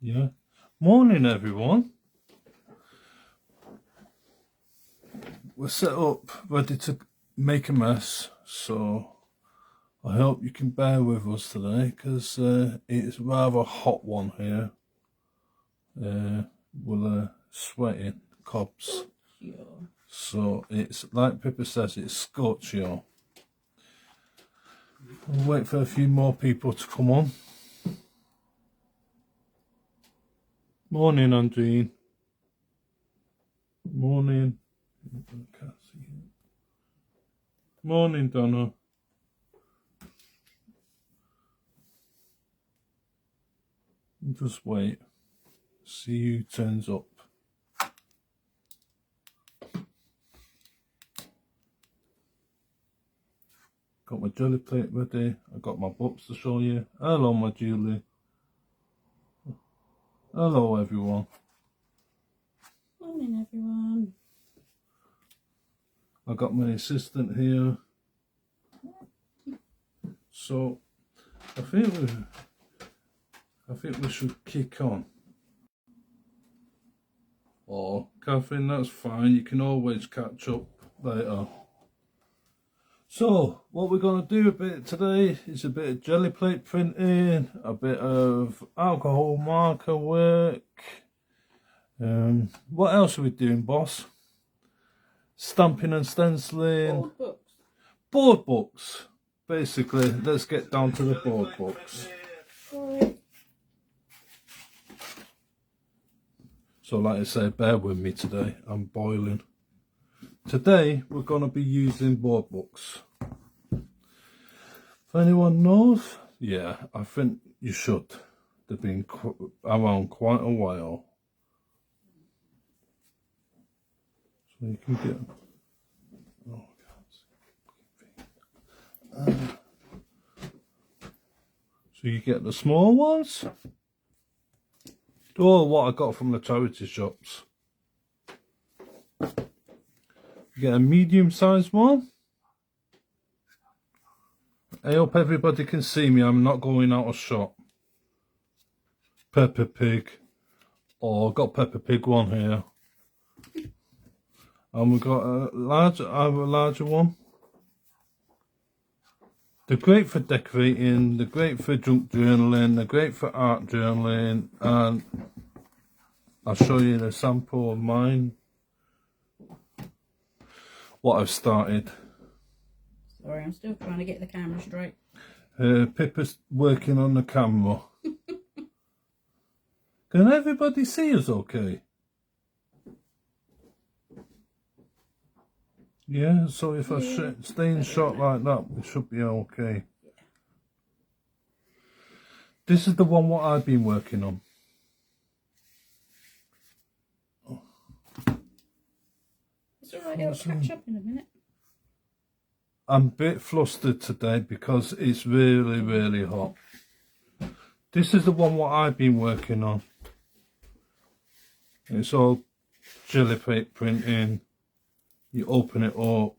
Yeah. Morning, everyone. We're set up, ready to make a mess, so I hope you can bear with us today, because it's a rather hot one here. We're sweating cobs. So it's, like Pippa says, it's scorchio. We'll wait for a few more people to come on. Morning, Andreen. Morning. I can't see it. Morning, Donna. Just wait. See who turns up. Got my jelly plate ready. I got my books to show you. Hello, my Julie. Hello, everyone. Morning, everyone. I got my assistant here. So I think we should kick on. Or Catherine, that's fine. You can always catch up later. So what we're going to do a bit today is a bit of jelly plate printing, a bit of alcohol marker work. What else are we doing, boss? Stamping and stenciling. Board books. Board books. Basically, let's get down to the board books. So like I say, bear with me today, I'm boiling. Today we're going to be using board books. If anyone knows, yeah, I think you should. They've been around quite a while. So you can get... Oh, I can't see. So you get the small ones. Oh, what I got from the charity shops. You get a medium-sized one. I hope everybody can see me. I'm not going out of shot. Peppa Pig. Oh, I've got Peppa Pig one here. And we've got a larger one. They're great for decorating, they're great for junk journaling, they're great for art journaling, and I'll show you the sample of mine. What I've started. Sorry, I'm still trying to get the camera straight. Pippa's working on the camera. Can everybody see us okay? Yeah, so if I stay in shot like that, we should be okay. This is the one what I've been working on. It's alright, it'll catch up in a minute. I'm a bit flustered today because it's really, really hot. This is the one what I've been working on. It's all jelly plate printing. You open it up,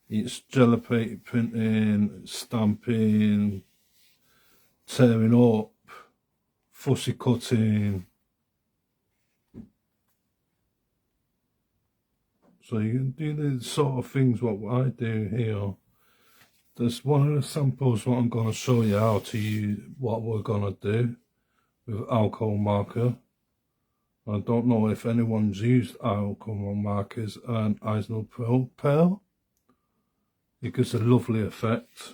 it's jelly plate printing, stamping, tearing up, fussy cutting. So you can do the sort of things what I do here. There's one of the samples what I'm going to show you how to use, what we're going to do with alcohol marker. I don't know if anyone's used alcohol markers and Eisner Pearl. It gives a lovely effect.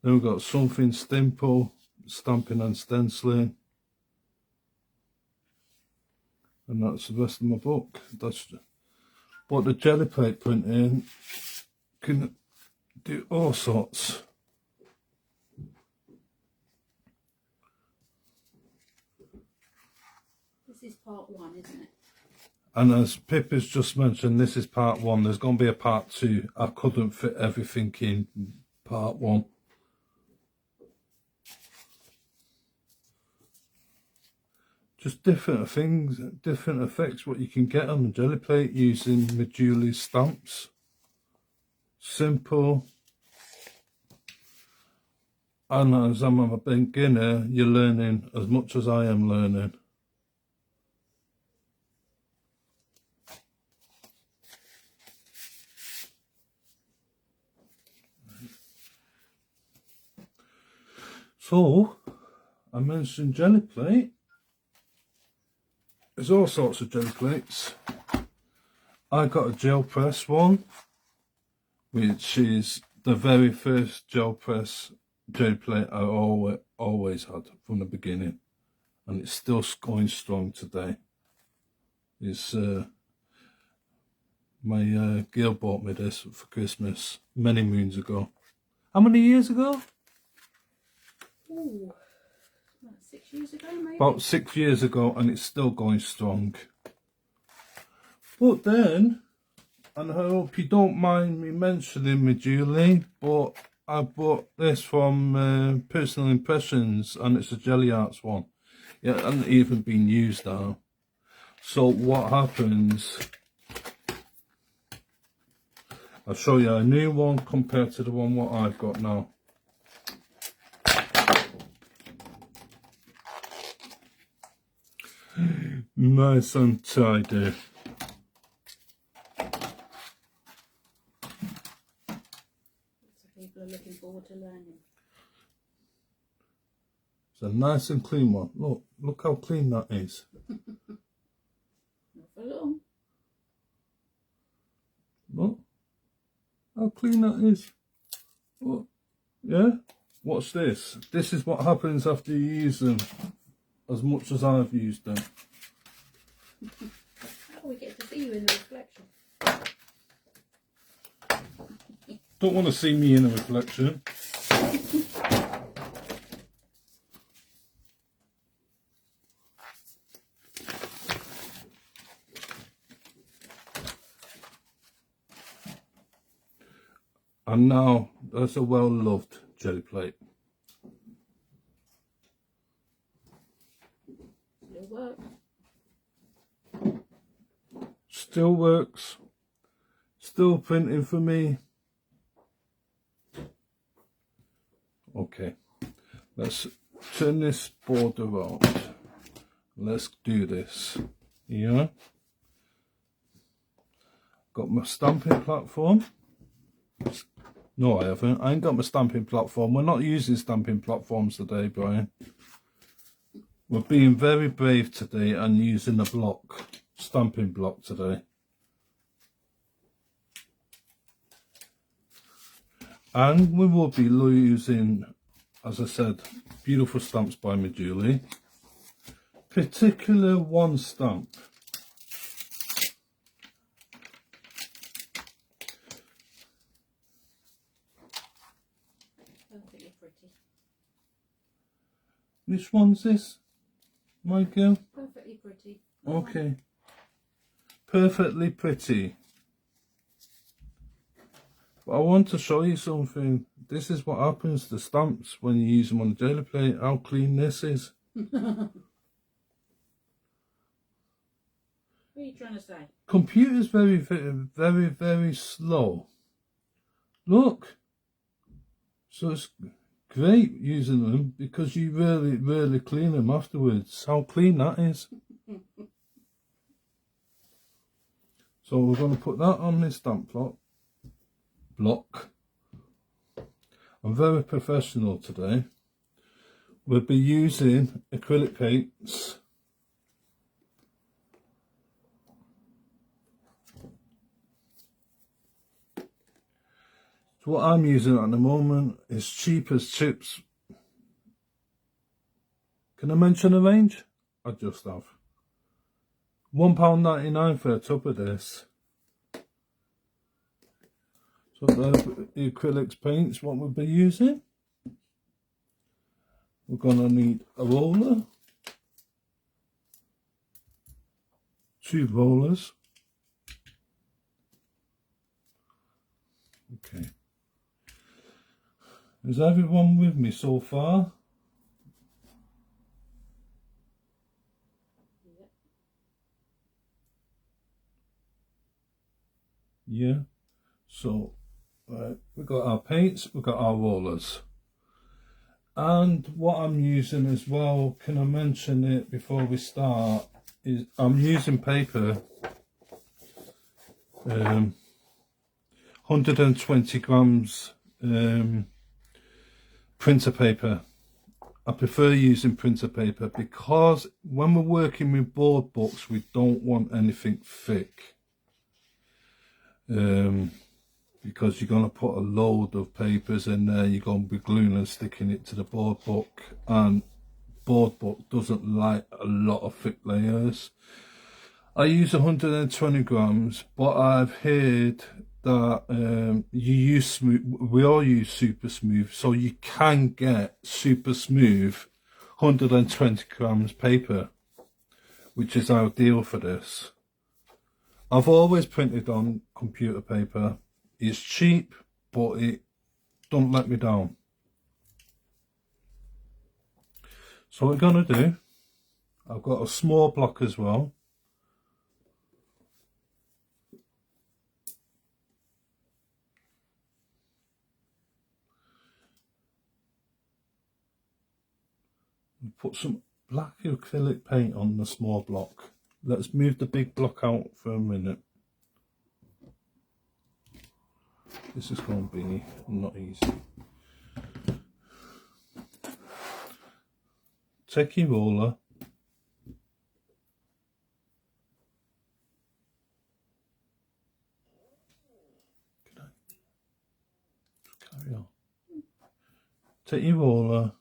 Then we've got something simple, stamping and stenciling. And that's the rest of my book. That's what the jelly plate printing can do all sorts. This is part one, isn't it? And as Pip has just mentioned, this is part one. There's going to be a part two. I couldn't fit everything in part one. Just different things, different effects what you can get on the jelly plate using Julie's stamps. Simple. And as I'm a beginner, you're learning as much as I am learning. So, I mentioned jelly plate. There's all sorts of jelly plates. I got a gel press one, which is the very first gel press jelly plate I always had from the beginning, and it's still going strong today. It's my girl bought me this for Christmas many moons ago. How many years ago? Ooh, about 6 years ago, maybe. About 6 years ago, and it's still going strong. But then, and I hope you don't mind me mentioning me, Julie, but I bought this from Personal Impressions, and it's a Jelly Arts one. It hasn't even been used now. So what happens, I'll show you a new one compared to the one what I've got now. Nice and tidy. People are looking forward to learning. It's a nice and clean one. Look how clean that is. Not for long. Look how clean that is. Look. Yeah? Watch this. This is what happens after you use them as much as I've used them. Oh, we get to see you in the reflection. Don't want to see me in a reflection. And now that's a well-loved jelly plate. Still works. Still works. Still printing for me. Okay, let's turn this board around. Let's do this. Yeah. Got my stamping platform. No, I haven't. I ain't got my stamping platform. We're not using stamping platforms today, Brian. We're being very brave today and using a block, stamping block today. And we will be using, as I said, beautiful stamps by me, Julie. Particular one stamp. Perfectly pretty. Which one's this, my girl? Perfectly pretty. Okay. Perfectly pretty. But I want to show you something. This is what happens to stamps when you use them on a jelly plate. How clean this is. What are you trying to say? Computer's very slow. Look. So it's great using them because you really clean them afterwards. How clean that is. So we're going to put that on this stamp block. I'm very professional today. We'll be using acrylic paints. So what I'm using at the moment is cheap as chips. Can I mention a range? I just have. £1.99 for a tub of this. So the acrylics paints, what we'll be using. We're going to need a roller, 2 rollers. Okay. Is everyone with me so far? Yeah. So we've got our paints, we've got our rollers. And what I'm using as well, can I mention it before we start, is I'm using paper, 120 grams printer paper. I prefer using printer paper because when we're working with board books, we don't want anything thick. Because you're going to put a load of papers in there, you're going to be gluing and sticking it to the board book, and board book doesn't like a lot of thick layers. I use 120 grams, but I've heard that you use smooth, we all use super smooth, so you can get super smooth 120 grams paper, which is ideal for this. I've always printed on computer paper. It's cheap, but it don't let me down. So what we're gonna do, I've got a small block as well. Put some black acrylic paint on the small block. Let's move the big block out for a minute. This is going to be not easy. Take your roller. Carry on. Take your roller.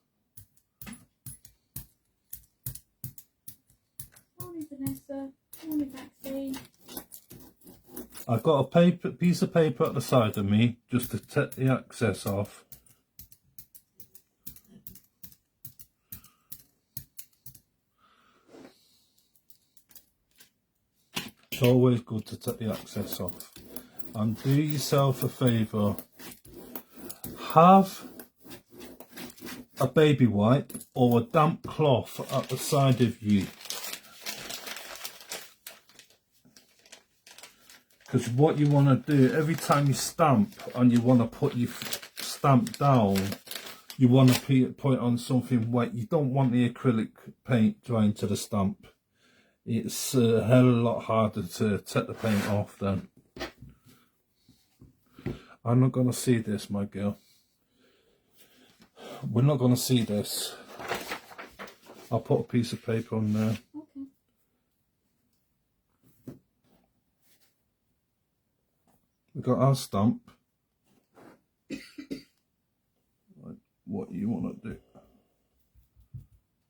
Morning, Vanessa. Morning, Maxine. I've got a piece of paper at the side of me just to take the excess off. It's always good to take the excess off. And do yourself a favour. Have a baby wipe or a damp cloth at the side of you. Because what you want to do, every time you stamp and you want to put your stamp down, you want to put it on something wet. You don't want the acrylic paint drying to the stamp. It's a hell of a lot harder to take the paint off then. I'm not going to see this, my girl. We're not going to see this. I'll put a piece of paper on there. Okay. We've got our stamp. What you want to do.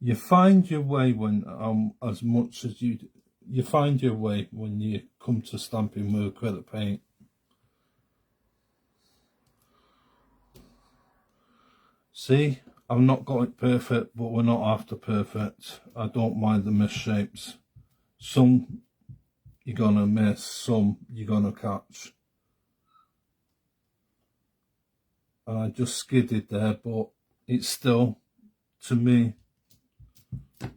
You find your way when, as much as you find your way when you come to stamping with acrylic paint. See, I've not got it perfect, but we're not after perfect. I don't mind the misshapes. Some you're gonna miss, some you're gonna catch. And I just skidded there, but it's still, to me, I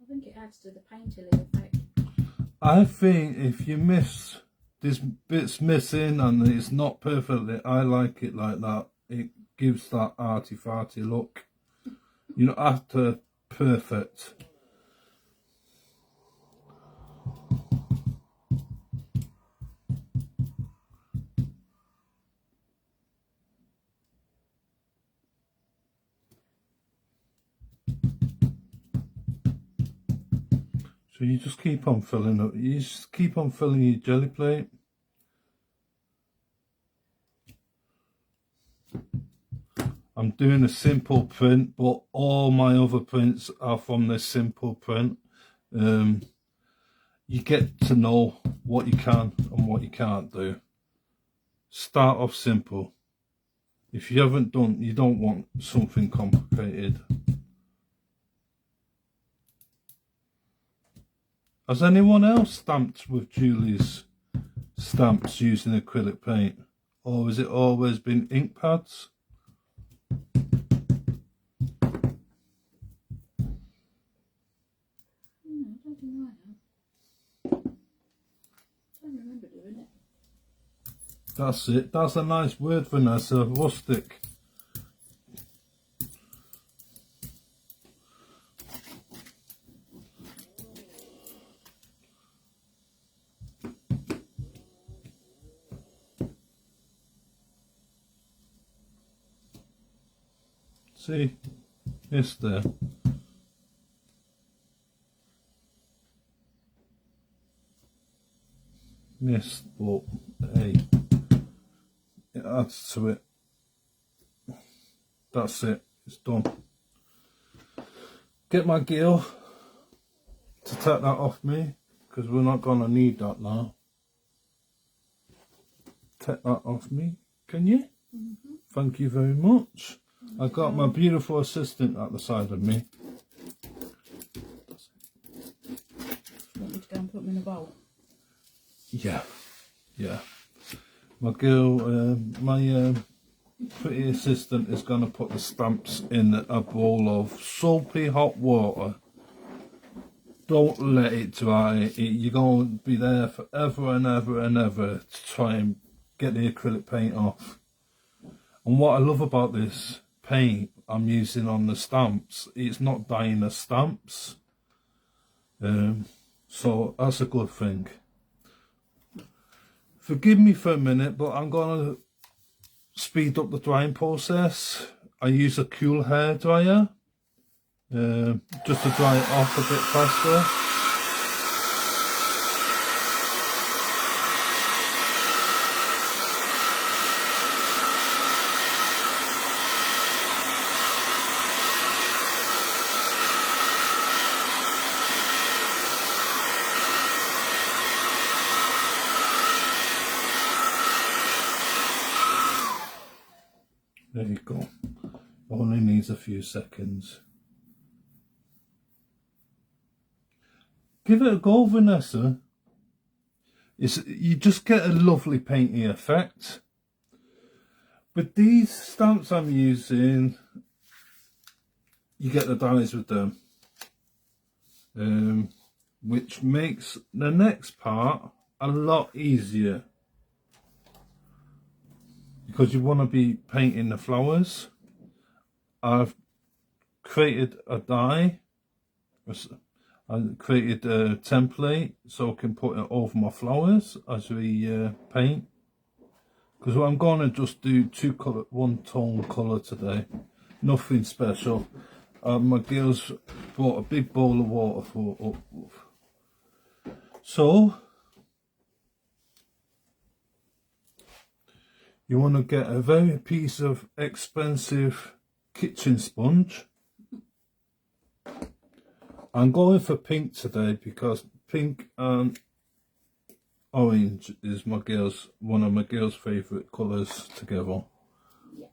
think it adds to the painterly effect. I think if you miss, this bit's missing and it's not perfectly, I like it like that. It gives that arty-farty look. You're not after perfect. So you just keep on filling up. You just keep on filling your jelly plate. I'm doing a simple print, but all my other prints are from this simple print. You get to know what you can and what you can't do. Start off simple. If you haven't done, you don't want something complicated. Has anyone else stamped with Julie's stamps using acrylic paint? Or has it always been ink pads? I don't think I have. That's it. That's a nice word, Vanessa. Rustic. See? It's there. Missed, but hey, it adds to it. That's it. It's done. Get my gear to take that off me, because we're not going to need that now. Take that off me, can you? Thank you very much. I've got my beautiful assistant at the side of me. Want me to go and put them in a bowl? Yeah, yeah. My girl, my pretty assistant is going to put the stamps in a bowl of soapy hot water. Don't let it dry. You're going to be there forever and ever and ever to try and get the acrylic paint off. And what I love about this paint I'm using on the stamps, it's not dyeing the stamps. So that's a good thing. Forgive me for a minute, but I'm going to speed up the drying process. I use a cool hair dryer just to dry it off a bit faster. There you go. Only needs a few seconds. Give it a go, Vanessa. You just get a lovely painty effect. But these stamps I'm using, you get the dyes with them. Which makes the next part a lot easier. Because you want to be painting the flowers. I've created a dye. I created a template so I can put it over my flowers as we paint. Because I'm going to just do one tone colour today. Nothing special. My girls brought a big bowl of water for up. So you want to get a very piece of expensive kitchen sponge. I'm going for pink today because pink and orange is one of my girls' favourite colours together. Yeah.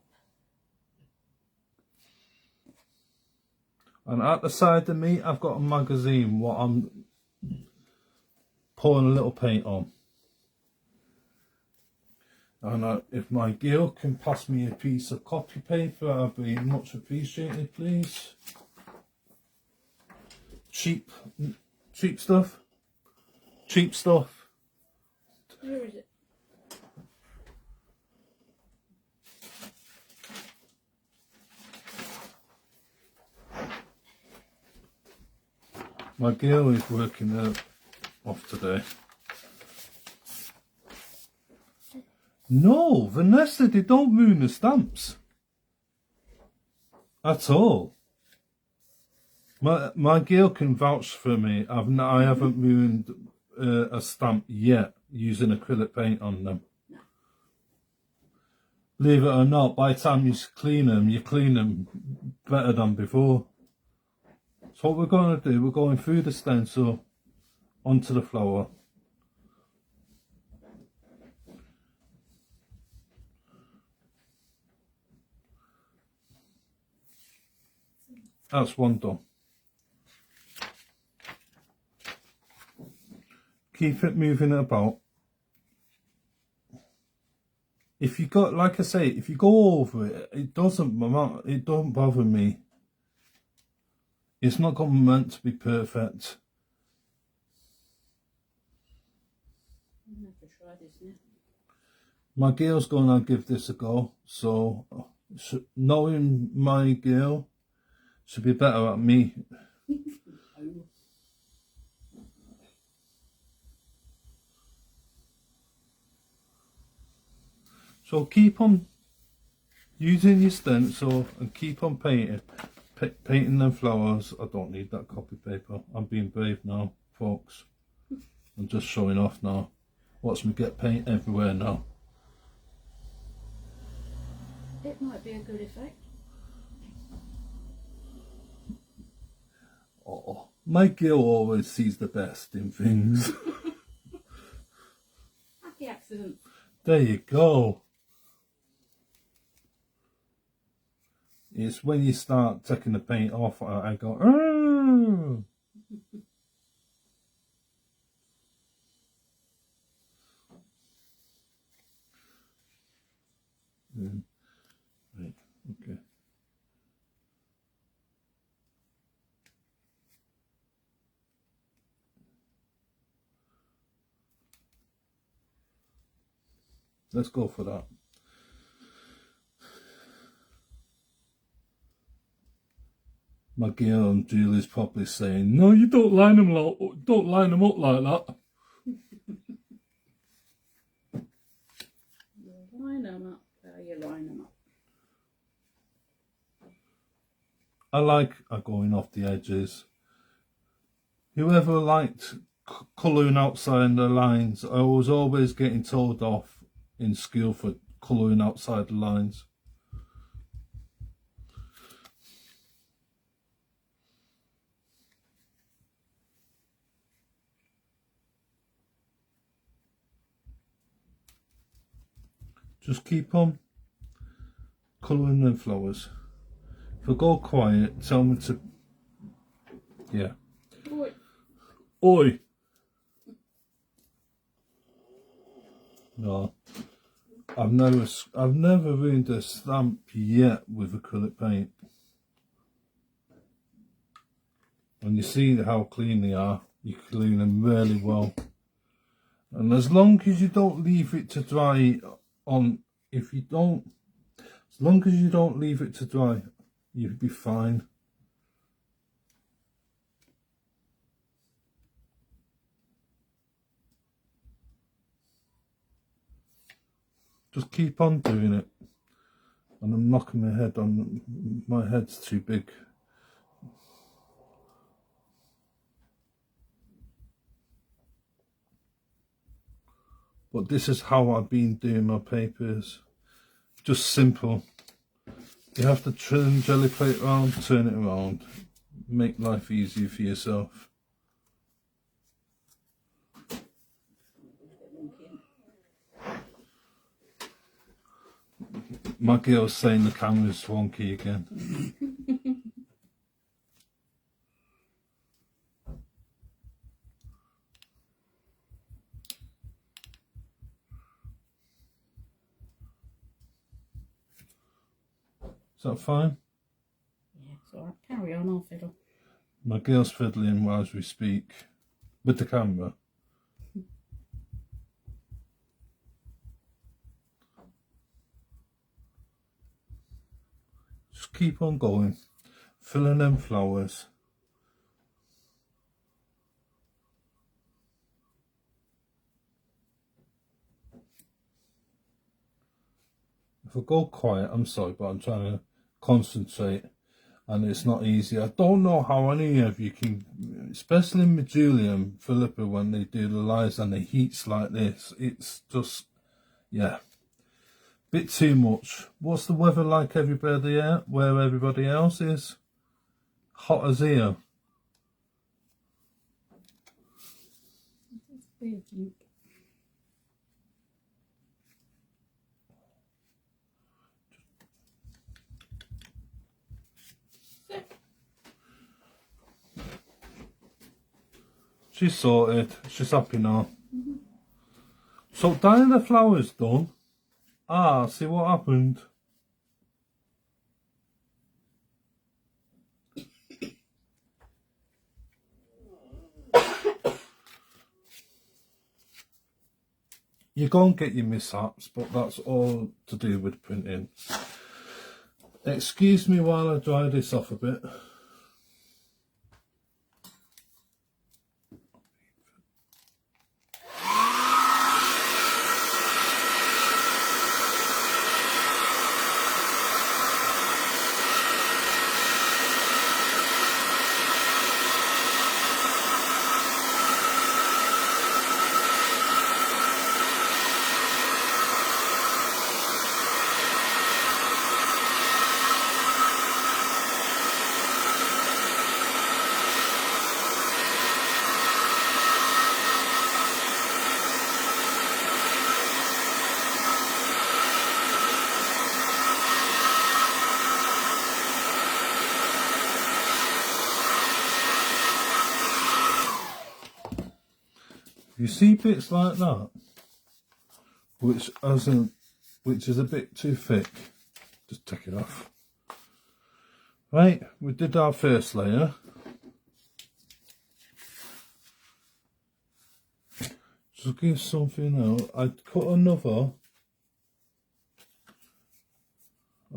And at the side of me, I've got a magazine what I'm pouring a little paint on. And if my girl can pass me a piece of copy paper, I'd be much appreciated, please. Cheap stuff. Cheap stuff. Where is it? My girl is working off today. No, Vanessa, they don't ruin the stamps. At all. My girl can vouch for me. I haven't ruined a stamp yet using acrylic paint on them. No. Believe it or not, by the time you clean them better than before. So what we're going to do, we're going through the stencil onto the flower. That's one done. Keep it moving about. If you got, like I say, if you go over it, it don't bother me. It's not meant to be perfect. I'm gonna have to try this now. My girl's gonna give this a go, so knowing my girl, she'll be better at me. So keep on using your stencil and keep on painting. Painting them flowers. I don't need that copy paper. I'm being brave now, folks. I'm just showing off now. Watch me get paint everywhere now. It might be a good effect. Oh, my girl always sees the best in things. Happy accident. There you go. It's when you start taking the paint off, I go, oh. Right, okay. Let's go for that. My girl and Julie's probably saying, "No, you don't line them up like that." Line them up. How you line them up? I like going off the edges. Whoever liked colouring outside the lines, I was always getting told off in school for colouring outside the lines. Just keep on colouring them flowers. If I go quiet, tell me to... Yeah. Oi. Oi! No. I've never ruined a stamp yet with acrylic paint. And you see how clean they are. You clean them really well. And as long as you don't leave it to dry as long as you don't leave it to dry, you'll be fine. Just keep on doing it. And I'm knocking my head on, my head's too big. But this is how I've been doing my papers. Just simple. You have to turn jelly plate around, turn it around. Make life easier for yourself. My girl's saying the camera's wonky again. Is that fine? Yeah, it's alright. Carry on, I'll fiddle. My girl's fiddling as we speak with the camera. Just keep on going, filling them flowers. If I go quiet, I'm sorry, but I'm trying to concentrate and it's not easy. I don't know how any of you can, especially with Julie and Philippa, when they do the lines and the heats like this, it's just, yeah, bit too much. What's the weather like everybody else, where everybody else is? Hot as here. She's sorted. She's happy now. So dyeing the flowers done. Ah, see what happened. You're going to get your mishaps, but that's all to do with printing. Excuse me while I dry this off a bit. You see bits like that, which is a bit too thick, just take it off. Right, we did our first layer. Just give something out. I cut another.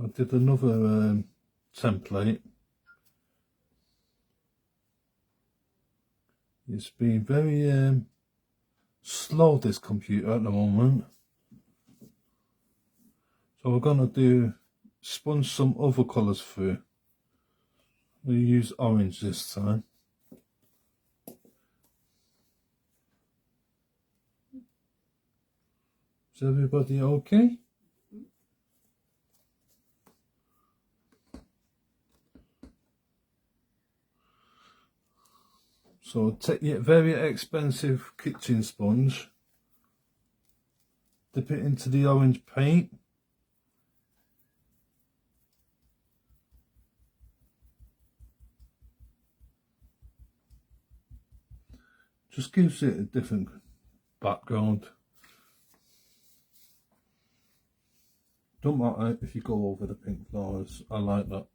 I did another template. It's been very slow, this computer, at the moment. So we're going to sponge some other colours through. We'll use orange this time. Is everybody okay? So take your very expensive kitchen sponge, dip it into the orange paint. Just gives it a different background. Don't matter if you go over the pink flowers, I like that.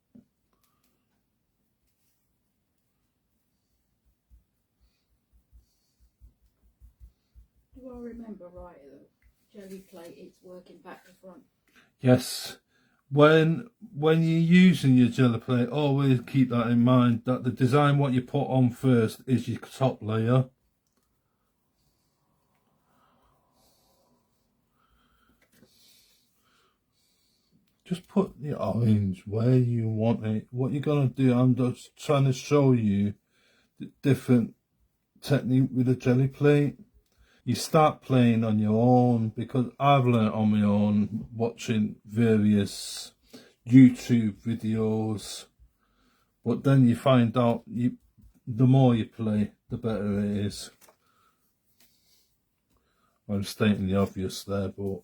Do I remember right that jelly plate, it's working back to front? Yes. When you're using your jelly plate, always keep that in mind, that the design what you put on first is your top layer. Just put the orange where you want it. What you're going to do, I'm just trying to show you the different technique with a jelly plate. You start playing on your own, because I've learnt on my own watching various YouTube videos. But then you find out the more you play, the better it is. I'm stating the obvious there, but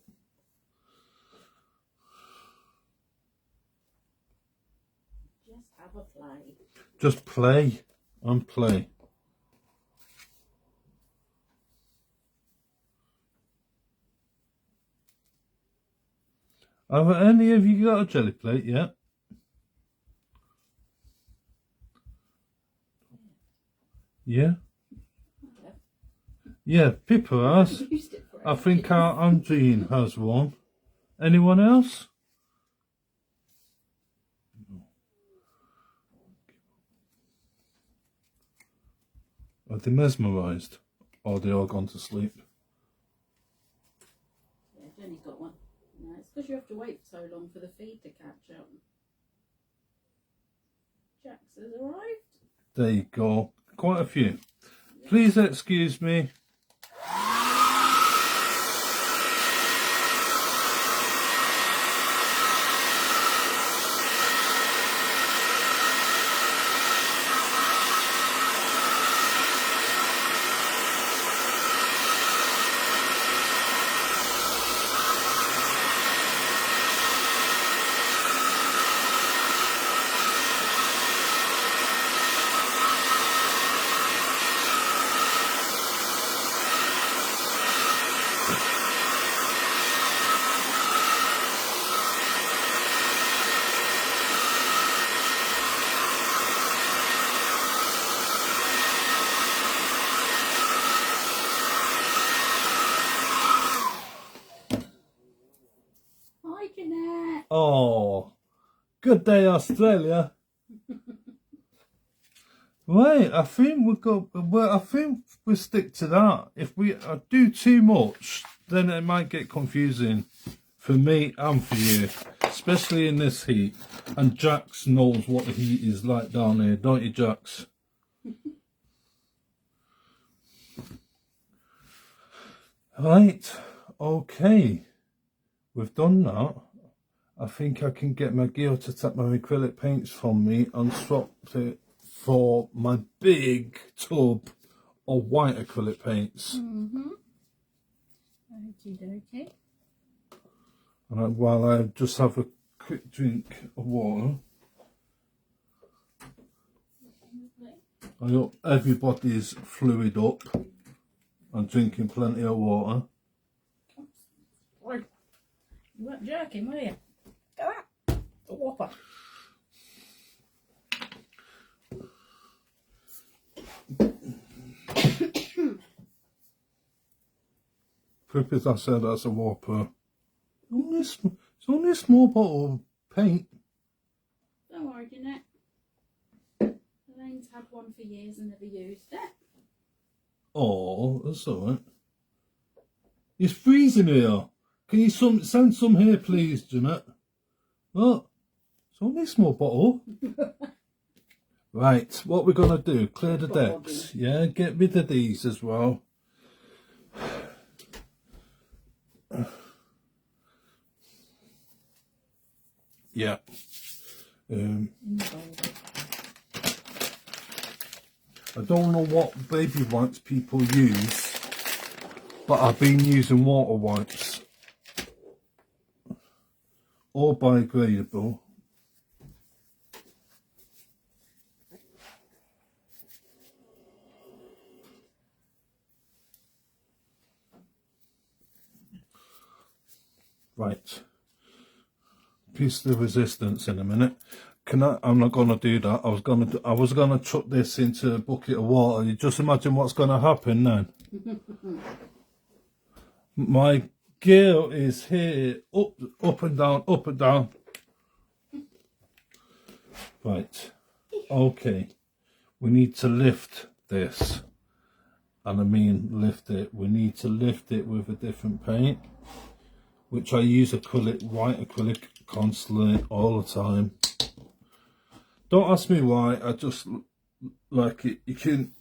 Just have a play. just play and play. Have any of you got a jelly plate yet? Yeah? Yeah, Pippa has. I think our Andrine has one. Anyone else? Are they mesmerised? Or are they all gone to sleep? Yeah, Jenny's got one. No, it's because you have to wait so long for the feed to catch up. Jax has arrived. There you go. Quite a few. Please excuse me. Oh, good day, Australia. Right, I think we'll go. Well, I think we'll stick to that. If we do too much, then it might get confusing for me and for you, especially in this heat. And Jax knows what the heat is like down here, don't you, Jax? Right, okay. We've done that. I think I can get my gear to take my acrylic paints from me and swap it for my big tub of white acrylic paints. Okie dokie. And while I just have a quick drink of water. I hope everybody's fluid up and drinking plenty of water. You weren't jerking, were you? Go out. A whopper. Pip, as I said, that's a whopper. It's only a small bottle of paint. Don't worry, Jeanette. Elaine's had one for years and never used it. Oh, that's alright. It's freezing here. Can you send some here, please, Jeanette? Oh, it's only a small bottle. Right, what we're going to do, clear the decks. Yeah, get rid of these as well. Yeah. I don't know what baby wipes people use, but I've been using water wipes. Or biodegradable. Right. Piece of resistance in a minute. I'm not gonna do that. I was gonna chuck this into a bucket of water. You just imagine what's gonna happen then. My gear is here, up and down, up and down. Right. Okay. We need to lift this. And I mean lift it. We need to lift it with a different paint, which I use acrylic, white acrylic constantly all the time. Don't ask me why, I just like it. You can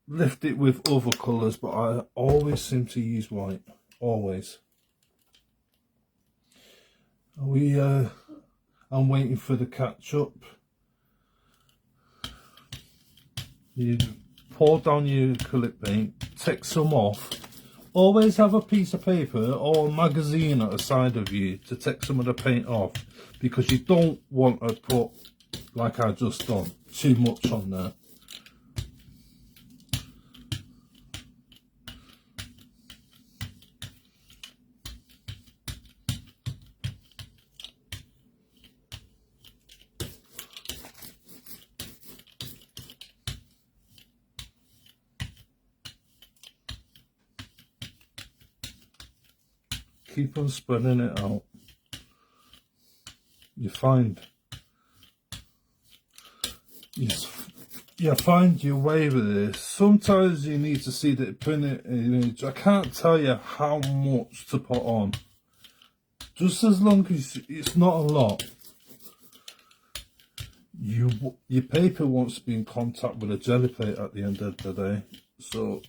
lift it with other colours, but I always seem to use white. Always. I'm waiting for the ketchup. You pour down your acrylic paint, take some off. Always have a piece of paper or a magazine at the side of you to take some of the paint off, because you don't want to put, like I just done, too much on there. Keep on spreading it out. You find your way with this. Sometimes you need to see the print image. I can't tell you how much to put on. Just as long as it's not a lot. Your paper wants to be in contact with a jelly plate at the end of the day. So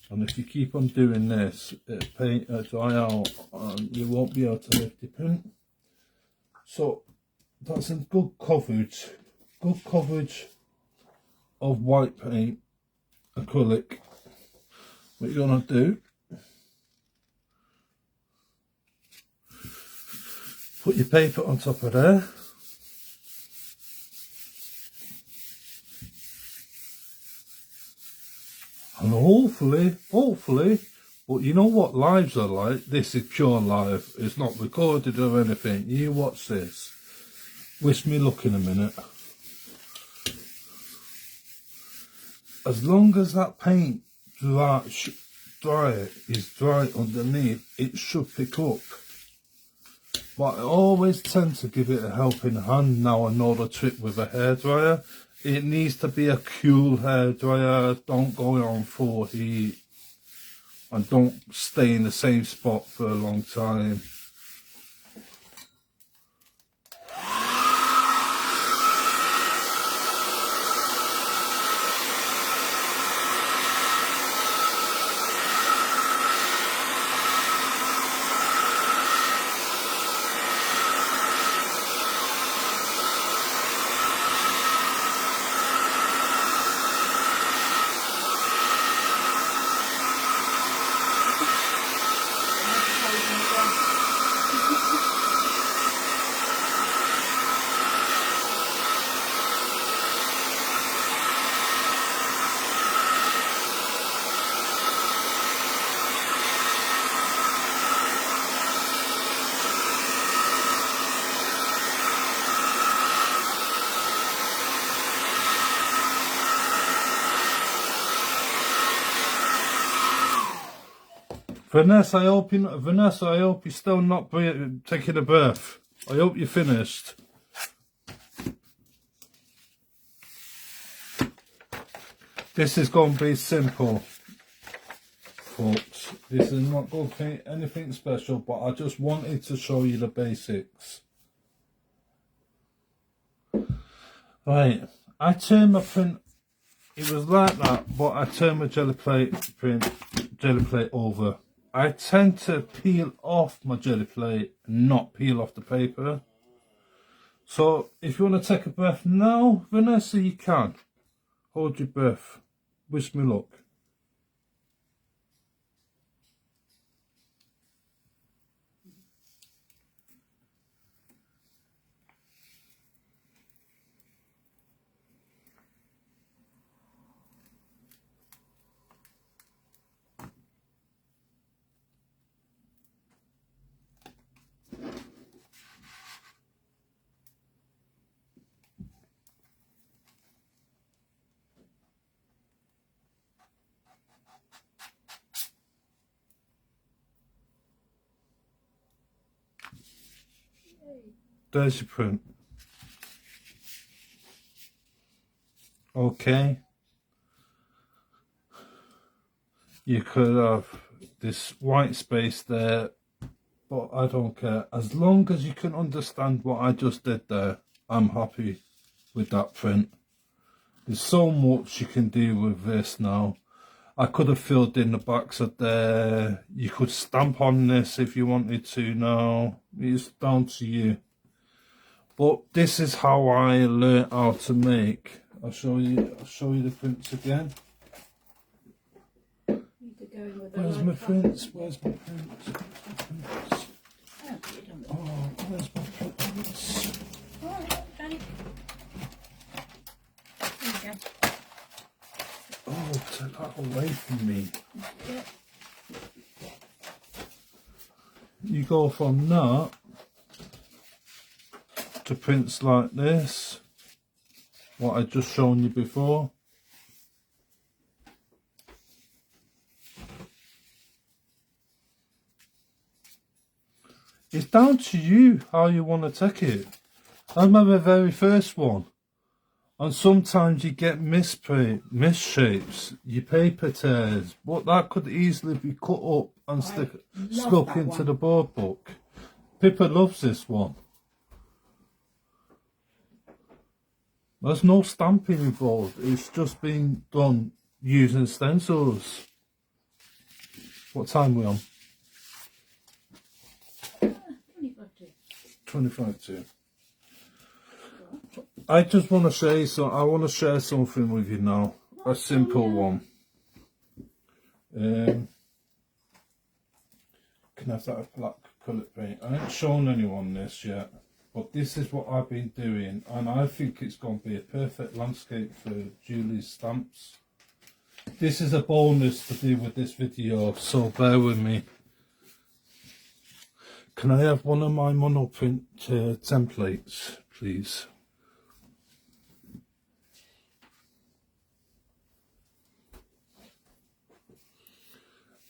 and if you keep on doing this, it'll dry out and you won't be able to lift your print. So that's a good coverage of white paint, acrylic. What you're gonna do, put your paper on top of there. And hopefully, but you know what lives are like? This is pure live. It's not recorded or anything. You watch this. Wish me luck in a minute. As long as that paint is dry underneath, it should pick up. But I always tend to give it a helping hand now I know the trick with a hairdryer. It needs to be a cool hairdryer, don't go on full heat, and don't stay in the same spot for a long time. Vanessa, I hope you're still not taking a breath. I hope you're finished. This is going to be simple, folks. This is not going to be anything special, but I just wanted to show you the basics. Right, I turned my print, it was like that, but I turned my jelly plate over. I tend to peel off my jelly plate, not peel off the paper. So if you want to take a breath now, Vanessa, you can. Hold your breath. Wish me luck. There's your print. Okay. You could have this white space there, but I don't care. As long as you can understand what I just did there, I'm happy with that print. There's so much you can do with this now. I could have filled in the backs of there. You could stamp on this if you wanted to now. It's down to you. But this is how I learned how to make. I'll show you the prints again. Where's my prints? Where's my prints? Oh, where's my prints? Oh, take that away from me. You go from that to prints like this, what I just shown you before. It's down to you how you want to take it. I remember the very first one, and sometimes you get misshapes, your paper tears, but that could easily be cut up and stuck into the board book. Pippa loves this one. There's no stamping involved, it's just being done using stencils. What time are we on? 25 to. I just want to show you I want to share something with you now. A simple one. Can I have that black acrylic paint? I ain't shown anyone this yet, but this is what I've been doing, and I think it's going to be a perfect landscape for Julie's stamps. This is a bonus to do with this video, so bear with me. Can I have one of my monoprint templates, please?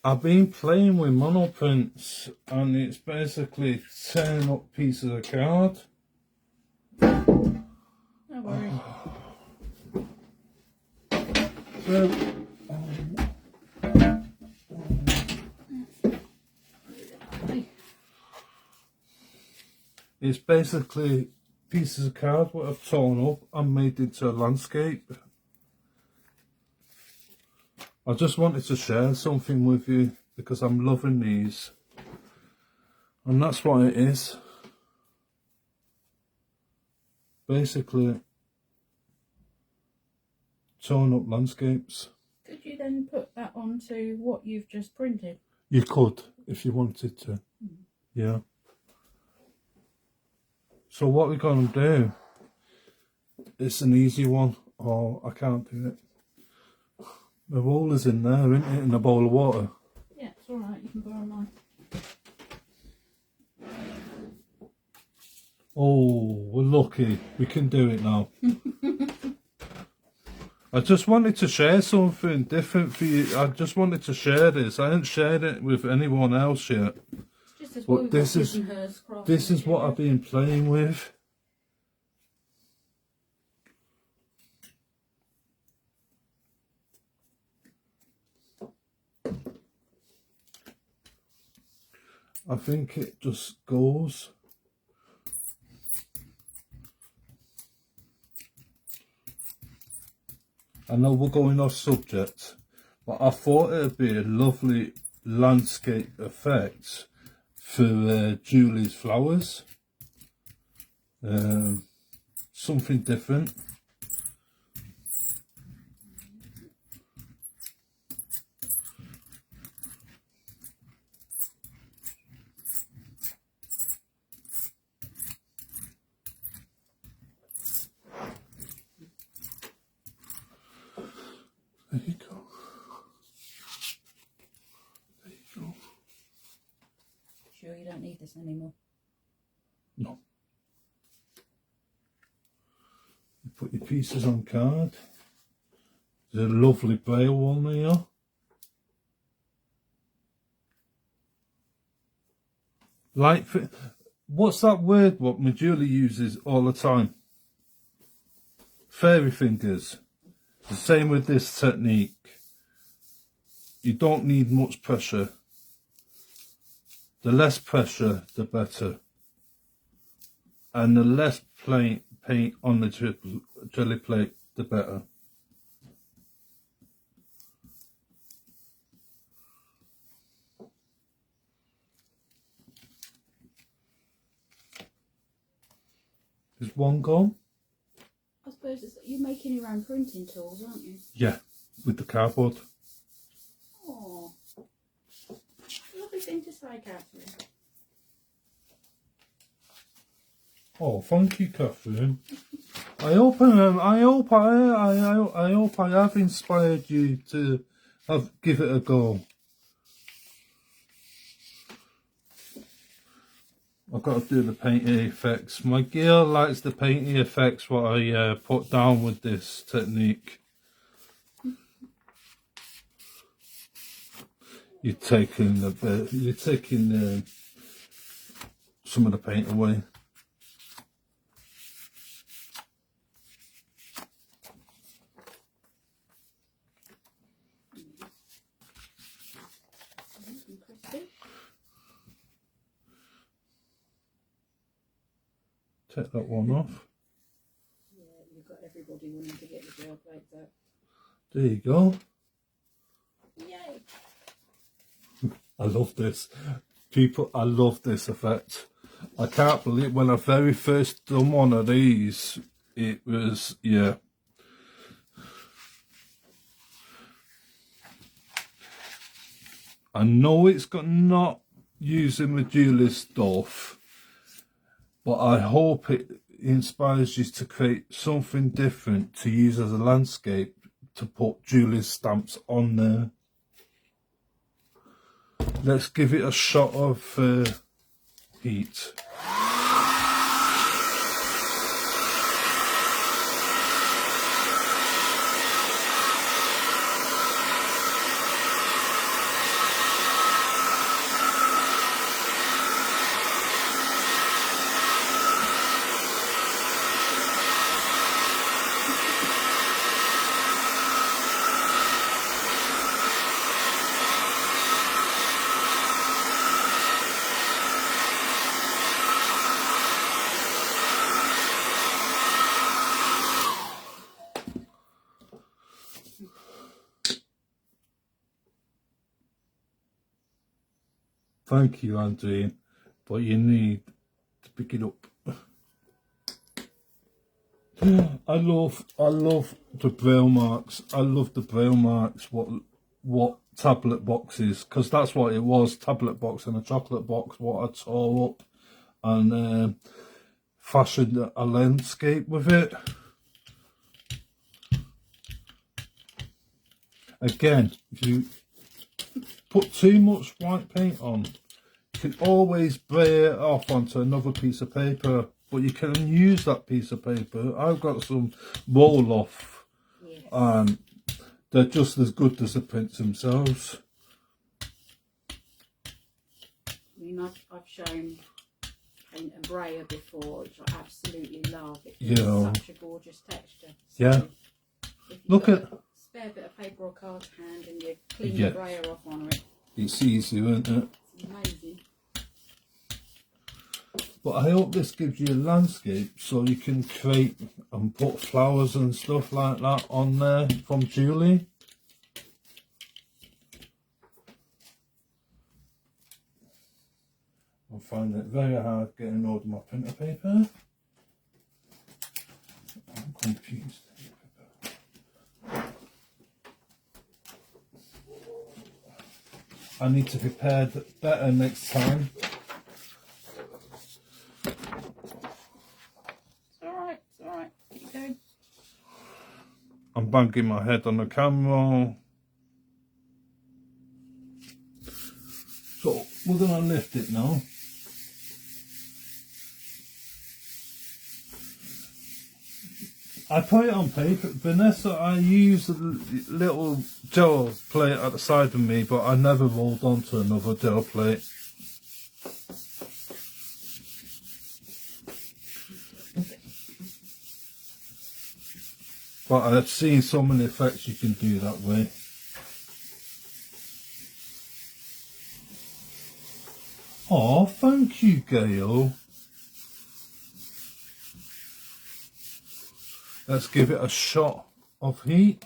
I've been playing with monoprints, and it's basically tearing up pieces of card. No worries. So, it's basically pieces of card what I've torn up and made into a landscape. I just wanted to share something with you because I'm loving these, and that's what it is. Basically, torn up landscapes. Could you then put that onto what you've just printed? You could if you wanted to, yeah. So what we're going to do, it's an easy one. Oh, I can't do it. The roller's in there, isn't it, in a bowl of water? Yeah, it's alright, you can borrow mine. Oh, we're lucky. We can do it now. I just wanted to share something different for you. I just wanted to share this. I haven't shared it with anyone else yet. It's just as But this is what I've been playing with. I think it just goes. I know we're going off subject, but I thought it would be a lovely landscape effect for Julie's flowers. Something different. There you go. There you go. Sure you don't need this anymore? No. You put your pieces on card. There's a lovely braille one here. Like, what's that word what my Julie uses all the time? Fairy fingers. The same with this technique. You don't need much pressure. The less pressure, the better. And the less paint on the jelly plate, the better. Is one gone? I suppose you're making your own printing tools, aren't you? Yeah, with the cardboard. Oh, lovely thing to say, Catherine. Oh, thank you, Catherine. I hope I have inspired you to give it a go. I've got to do the painting effects. My girl likes the painting effects what I put down with this technique. You're taking some of the paint away. Take that one off. Yeah, you've got everybody wanting to get the gel plates out. There you go. Yay! I love this. People, I love this effect. I can't believe when I very first done one of these, it was, yeah. I know it's got not using the Julie's stuff, but I hope it inspires you to create something different to use as a landscape to put Julie's stamps on there. Let's give it a shot of heat. Thank you, Andrew, but you need to pick it up. I love the braille marks. I love the braille marks. What tablet boxes? Because that's what it was. Tablet box and a chocolate box. What I tore up and fashioned a landscape with it. Again, if you put too much white paint on, you can always braille it off onto another piece of paper, but you can use that piece of paper. I've got some roll off, Yes. and they're just as good as the prints themselves. I mean, I've shown paint and braille before, which I absolutely love. It's such a gorgeous texture. So Yeah. Look at spare bit of paper or card to hand and you clean the braille off on it. it's easy, isn't it? It's amazing. But I hope this gives you a landscape so you can create and put flowers and stuff like that on there from Julie. I find it very hard getting hold of my printer paper. I'm confused. I need to prepare better next time. It's alright, keep going. I'm banging my head on the camera. So we're gonna lift it now. I put it on paper. Vanessa, I use a little gel plate at the side of me, but I never rolled onto another gel plate. But I've seen so many effects you can do that way. Oh, thank you, Gail. Let's give it a shot of heat.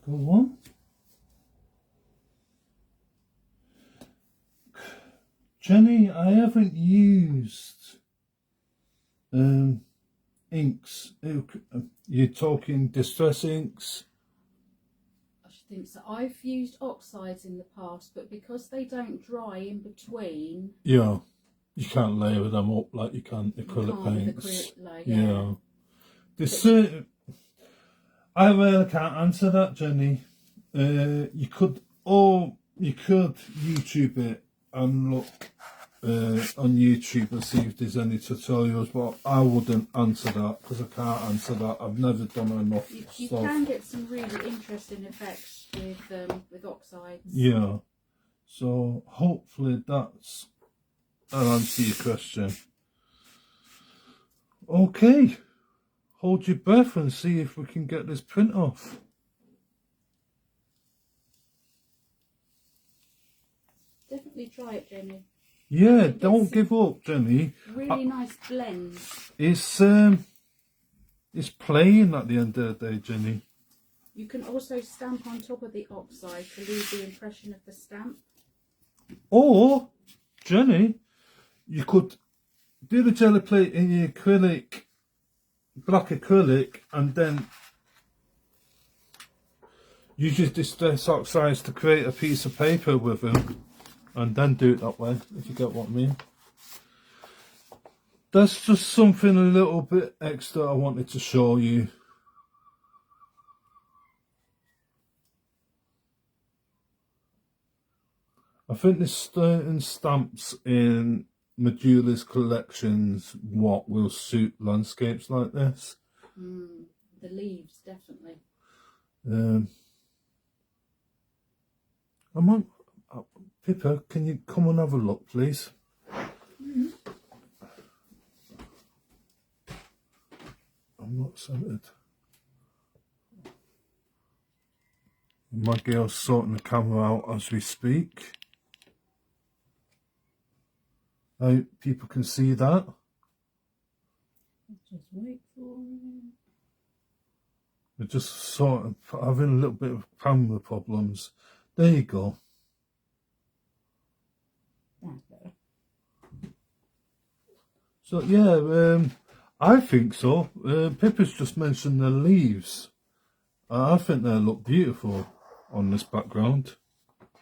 Go on. Jenny, I haven't used inks. You're talking distress inks? I should think so. I've used oxides in the past, but because they don't dry in between. Yeah, you can't layer them up like you can acrylic paints. Yeah. There's certain... I really can't answer that, Jenny. You could YouTube it and look on YouTube and see if there's any tutorials, but I wouldn't answer that because I can't answer that. I've never done enough you stuff. can get some really interesting effects with oxides. Yeah. So hopefully that'll answer your question. Okay. Hold your breath and see if we can get this print off. Definitely try it, Jenny. Yeah, don't give up, Jenny. Really nice blend. It's plain at the end of the day, Jenny. You can also stamp on top of the oxide to leave the impression of the stamp. Or, Jenny, you could do the jelly plate in your acrylic, black acrylic, and then use your distress oxides to create a piece of paper with them, and then do it that way, if you get what I mean. That's just something a little bit extra I wanted to show you. I think there's certain stamps in Medulla's collections what will suit landscapes like this. The leaves, definitely. Pippa, can you come and have a look, please? I'm not centered. My girl's sorting the camera out as we speak. I hope people can see that. Just wait for it. We're just sort of having a little bit of camera problems. There you go. That's better. So yeah, I think so. Pippa's just mentioned the leaves. I think they look beautiful on this background.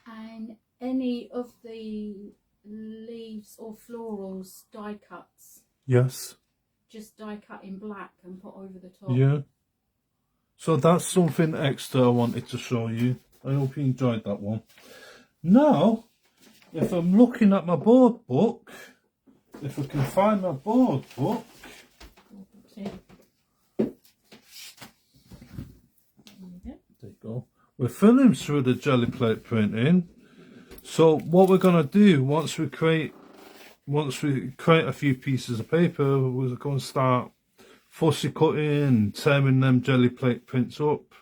And any of the leaves or florals die cuts, Yes. just die cut in black and put over the top. Yeah. So that's something extra I wanted to show you. I hope you enjoyed that one. Now, if I'm looking at my board book, if I can find my board book. See? There you go. We're filling through the jelly plate printing. So what we're gonna do once we create a few pieces of paper, we're gonna start fussy cutting, tearing them jelly plate prints up.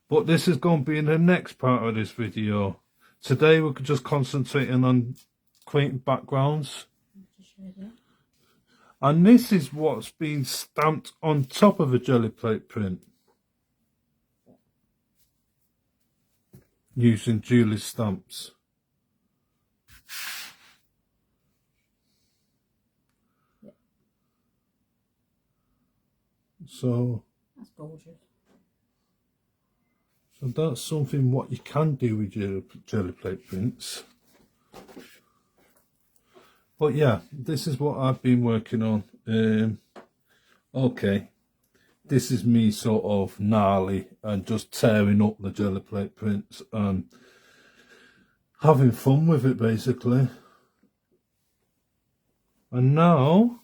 But this is going to be in the next part of this video. Today we're just concentrating on creating backgrounds. And this is what's been stamped on top of a jelly plate print. Using Julie's stamps. So that's gorgeous. So that's something what you can do with your jelly plate prints. But yeah, this is what I've been working on. Okay, this is me sort of gnarly and just tearing up the jelly plate prints and having fun with it basically. And now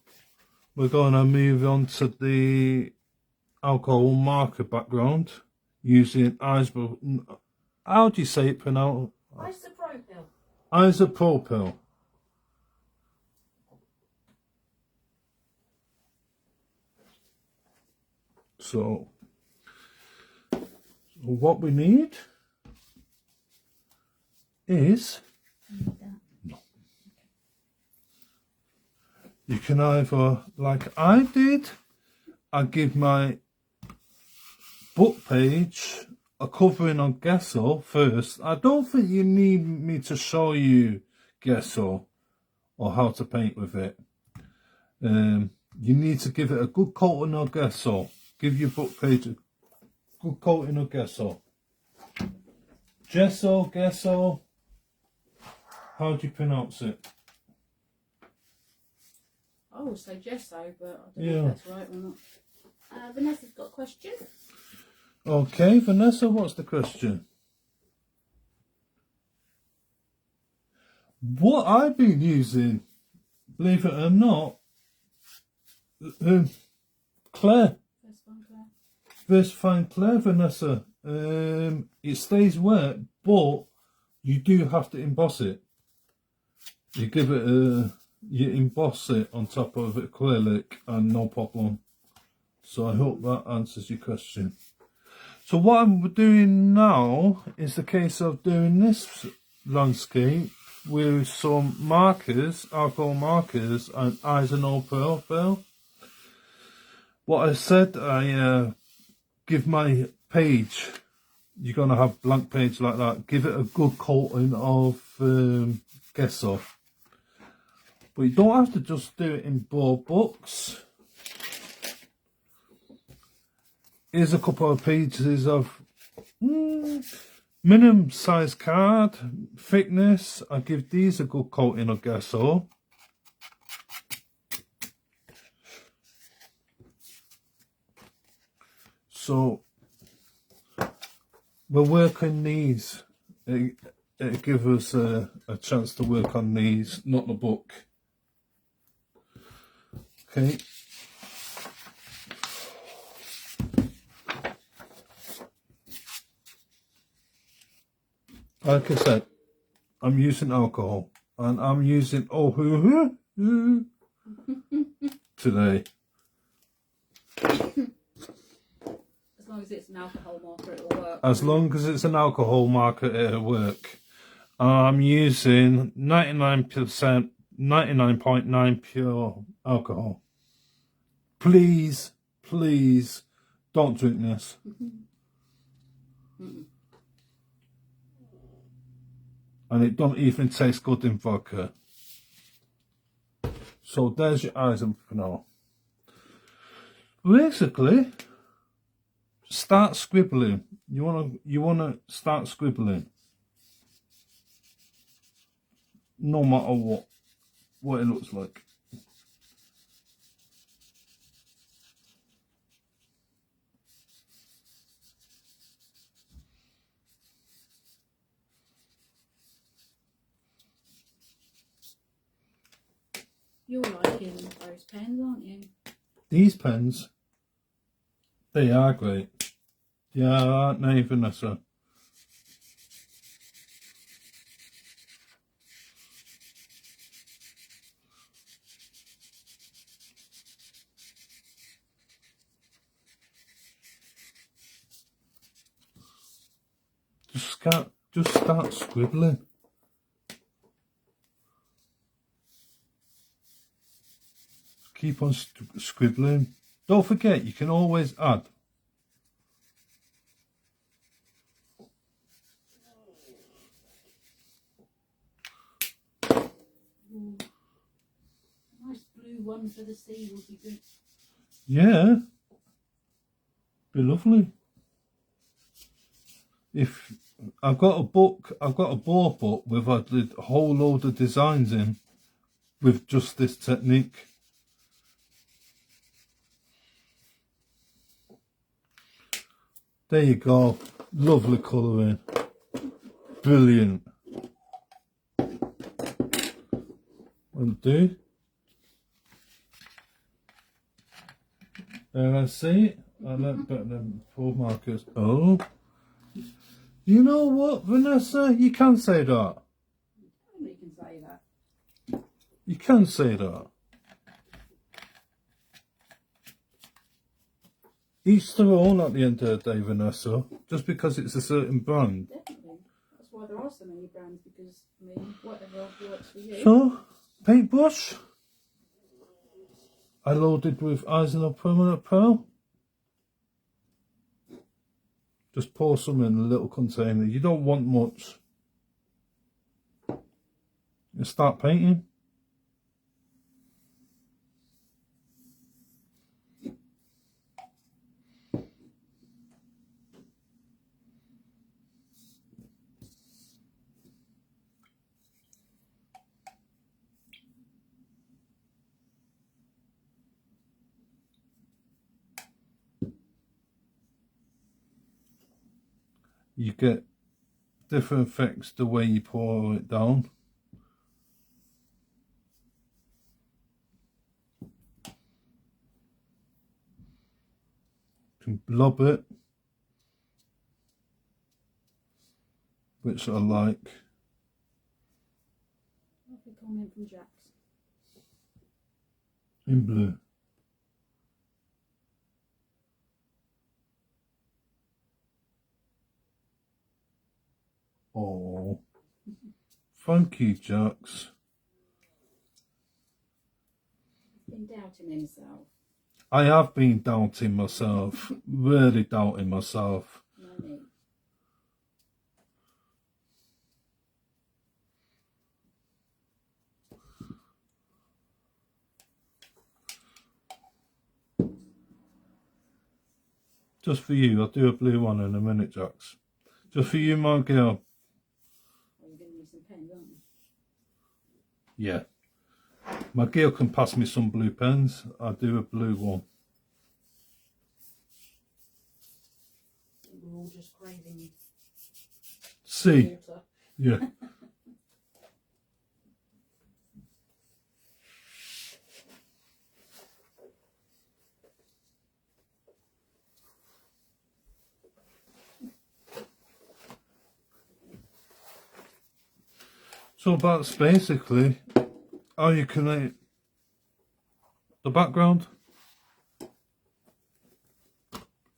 we're going to move on to the alcohol marker background using how do you say it pronounced? Isopropyl. Isopropyl. So what we need is you can either, like I did, I give my book page a covering on gesso first. I don't think you need me to show you gesso or how to paint with it. You need to give it a good coating of gesso. Give your book page a good coating of gesso. Gesso. How do you pronounce it? I would say gesso, but I don't know if that's right or not. Vanessa's got a question. Okay, Vanessa, what's the question? What I've been using, believe it or not, Claire. Versafine Claire, Vanessa. It stays wet, but you do have to emboss it. You give it you emboss it on top of acrylic and no problem. So I hope that answers your question. So what I'm doing now is the case of doing this landscape with some markers, alcohol markers and isopropyl. What I said, I give my page, you're going to have blank page like that, give it a good coating of gesso. But you don't have to just do it in board books. Here's a couple of pages of minimum size card, thickness. I give these a good coating of gesso. So we'll work on these. It gives us a chance to work on these, not the book. Okay. Like I said, I'm using alcohol, and I'm using today. As long as it's an alcohol marker, it'll work. As long as it's an alcohol marker, it'll work. I'm using 99%, 99.9 pure alcohol. Please, please, don't drink this. And it don't even taste good in vodka. So there's your eyes and now. Basically, start scribbling. You wanna start scribbling. No matter what it looks like. You're liking those pens, aren't you? These pens, they are great. They are, aren't they, Vanessa? Just start scribbling. Keep on scribbling. Don't forget, you can always add. Nice blue one for the sea would be good. Yeah, be lovely. If I've got a book, I've got a board book with a whole load of designs in with just this technique. There you go. Lovely colouring. Brilliant. Will do. And I see. I like them full markers. Oh. You know what, Vanessa? You can say that. You can say that. You can say that. Each their own at the end of the day, Vanessa. Just because it's a certain brand. Definitely. That's why there are so many brands, because, I mean, whatever works for you. So, paintbrush. I loaded with Eisner Permanent Pearl. Just pour some in a little container. You don't want much. And start painting. You get different effects the way you pour it down. You can blob it, which I like. Lovely comment from Jax. In blue. Oh, thank you, Jax. Been doubting himself. I have been doubting myself, really doubting myself. No need. Just for you, I'll do a blue one in a minute, Jax. Just for you, my girl. You're going to use some pens, aren't you? Yeah. My girl can pass me some blue pens. I'll do a blue one. We're all just craving See? water. Yeah. So that's basically how you create the background.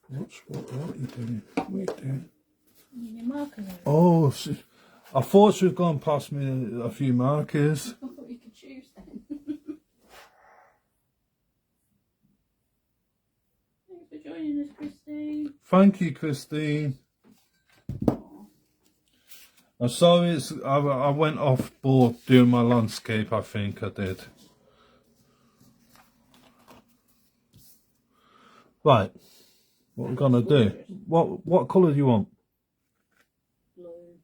What are you doing? What are you doing? Your marker there. Oh, I thought she was going past me a few markers. I thought you could choose then. Thanks for joining us, Christine. Thank you, Christine. I'm sorry, I went off board doing my landscape, I think I did. Right, what we're gonna do? What colour do you want? Blue.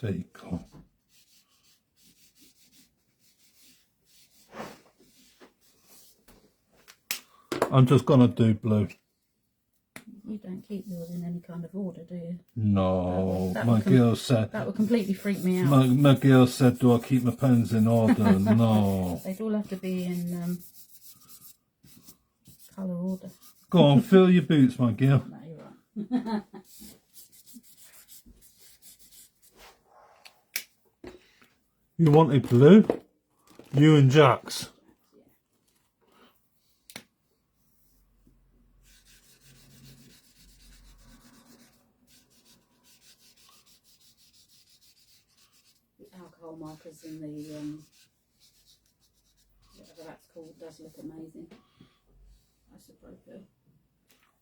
There you go. I'm just gonna do blue. You don't keep yours in any kind of order, do you? No, That my would girl said. That would completely freak me out. My girl said, "Do I keep my pens in order?" No. They'd all have to be in colour order. Go on, fill your boots, my girl. No, you're right. You wanted blue? You and Jax. The alcohol markers in the whatever that's called does look amazing. I suppose so.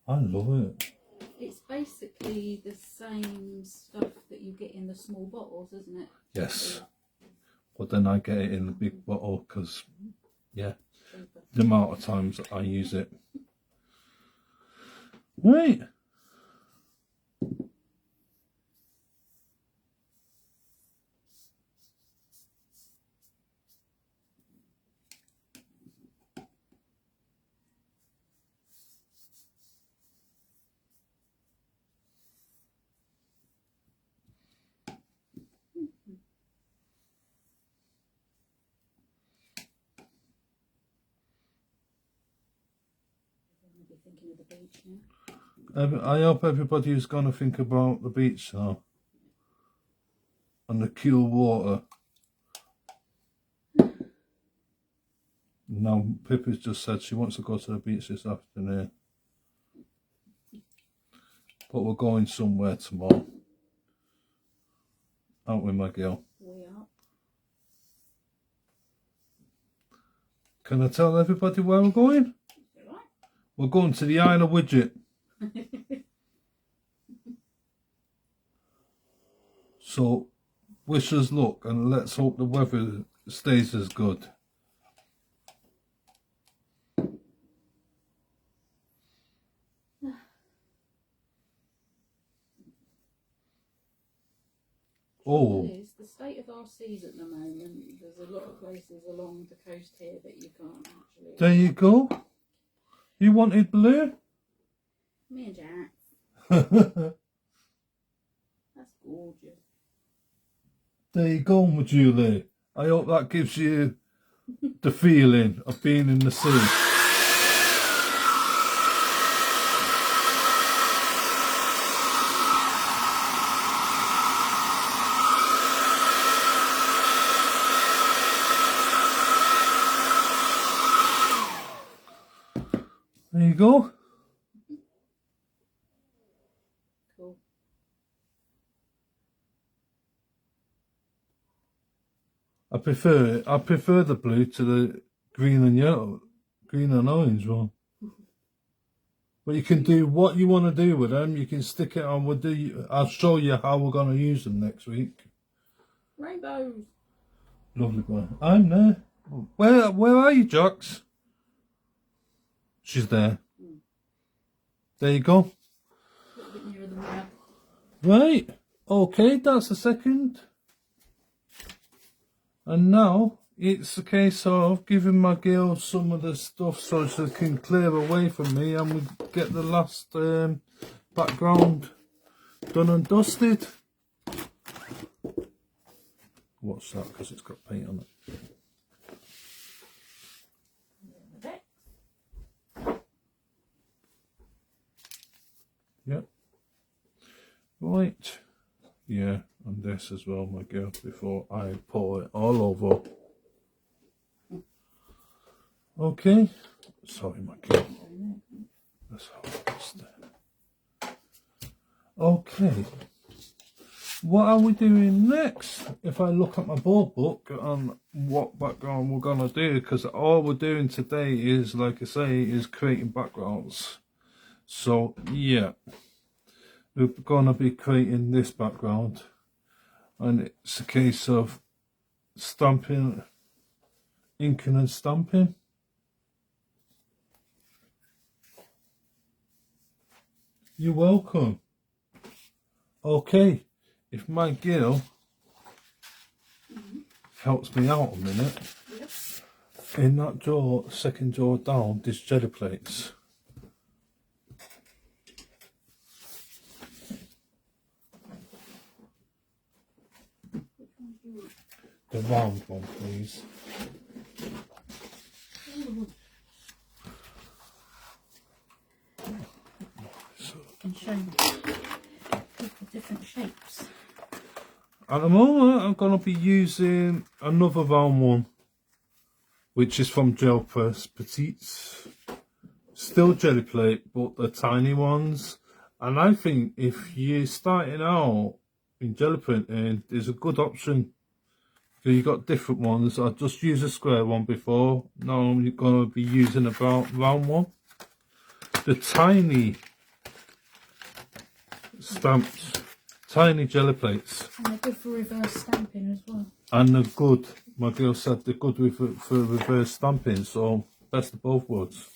I love it. It's basically the same stuff that you get in the small bottles, isn't it? Yes. But then I get it in the big bottle because, yeah, Cheaper. the amount of times I use it. Right. You're thinking of the beach now. I hope everybody is going to think about the beach now. And the cool water. Now, Pippa's just said she wants to go to the beach this afternoon. But we're going somewhere tomorrow. Aren't we, my girl? We are. Can I tell everybody where we're going? All right. We're going to the Isle of Widget. So, wish us luck and let's hope the weather stays as good. Oh. It is the state of our seas at the moment. There's a lot of places along the coast here that you can't actually. There you go. You wanted blue? Me and Jack. That's gorgeous. There you go, Julie. I hope that gives you the feeling of being in the sea. There you go. Cool. I prefer the blue to the green and yellow, green and orange one. But you can do what you want to do with them. You can stick it on. I'll show you how we're going to use them next week. Rainbows. Lovely boy. I'm there. Where are you, Jax? She's there. There you go. A little bit nearer the mirror. Right. Okay, that's a second. And now it's a case of giving my girl some of the stuff so she can clear away from me and we get the last background done and dusted. What's that? Because it's got paint on it. Yep. Right. Yeah, and this as well, my girl, before I pour it all over. Okay. Sorry, my girl. That's how it's there. Okay. What are we doing next? If I look at my board book and what background we're going to do, because all we're doing today is, like I say, is creating backgrounds. So, yeah. We're going to be creating this background. And it's a case of stamping, inking and stamping. You're welcome. Okay, if my girl helps me out a minute, Yep. in that drawer, second drawer down, there's jelly plates. The round one, please. And show people different shapes. At the moment, I'm going to be using another round one, which is from Gel Press Petites. Still jelly plate, but the tiny ones. And I think if you're starting out in jelly printing, there's a good option. So you got different ones. I just used a square one before. Now I'm going to be using a round one. The tiny stamps, tiny jelly plates. And they're good for reverse stamping as well. And they're good. My girl said they're good for reverse stamping. So best of both worlds.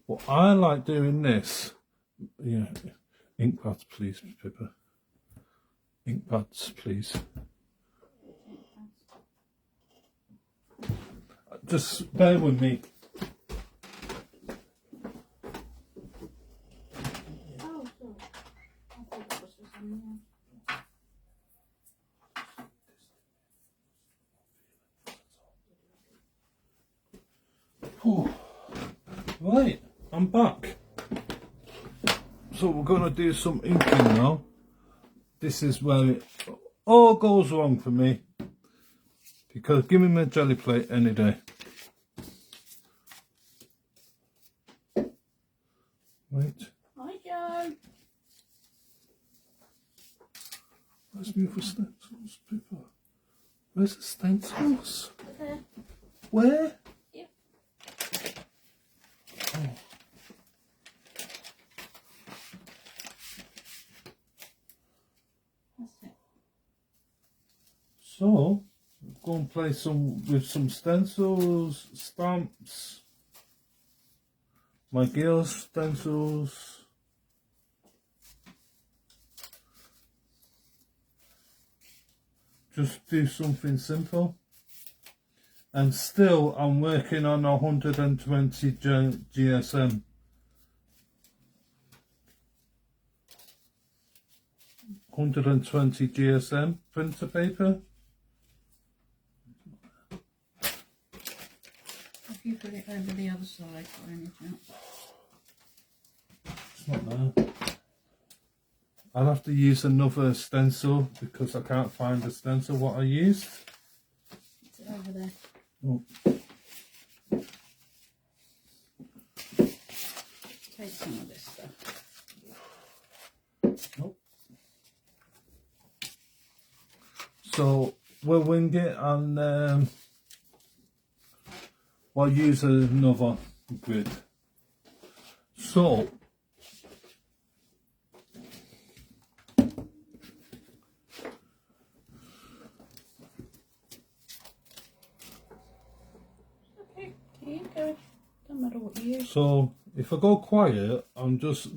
Well, I like doing this. Yeah, ink pads, please, Pippa. Ink pads, please. Just bear with me. Oh, sorry. I thought that was for something else. Whew. Right, I'm back. So we're going to do some inking now. This is where it all goes wrong for me. Because give me my jelly plate any day. Right. Hi, Joe. Where's my other stencils, Pippa? Where's the stencils? There. Where? Yeah. Oh. That's it. So, go and play with some stencils, stamps, my girl's stencils. Just do something simple. And still, I'm working on 120 GSM. 120 GSM printer paper. If you put it over the other side or anything. It's not there. I'll have to use another stencil because I can't find the stencil what I used. It's over there. Oh. Take some of this stuff. Nope. So we'll wing it and we'll use another grid. So Okay, here you go. Don't matter what you use. So if I go quiet, I'm just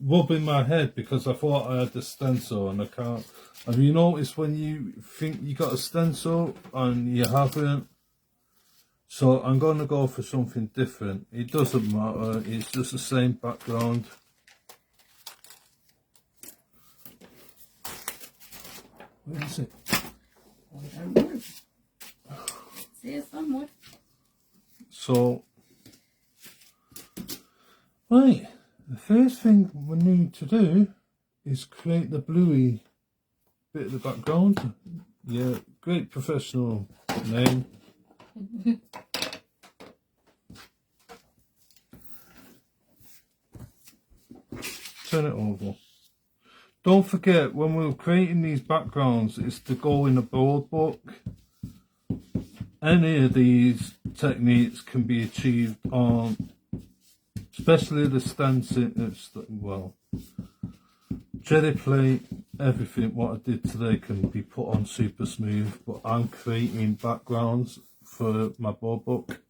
rubbing my head because I thought I had the stencil and I can't. Have you noticed when you think you got a stencil and you haven't? So I'm going to go for something different. It doesn't matter. It's just the same background. Where is it? I don't know. It's here somewhere. So, right, the first thing we need to do is create the bluey bit of the background. Yeah, great professional name. Turn it over. Don't forget, when we're creating these backgrounds, it's to go in a board book. Any of these techniques can be achieved on, especially the stencils, well, jelly plate, everything what I did today can be put on super smooth, but I'm creating backgrounds for my board book,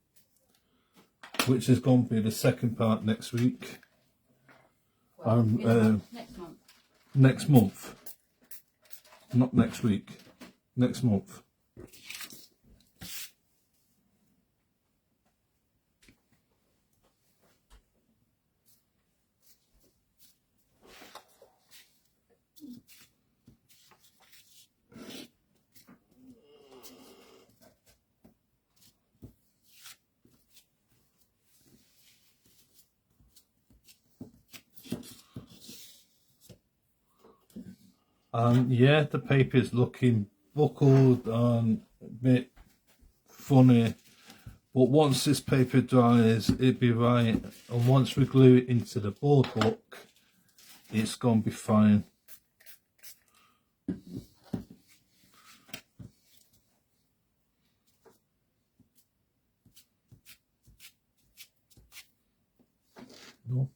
which is going to be the second part next week. Well, next month. Next month, not next week, next month. Yeah, the paper is looking buckled and a bit funny, but once this paper dries, it'll be right. And once we glue it into the board book, it's gonna be fine. No.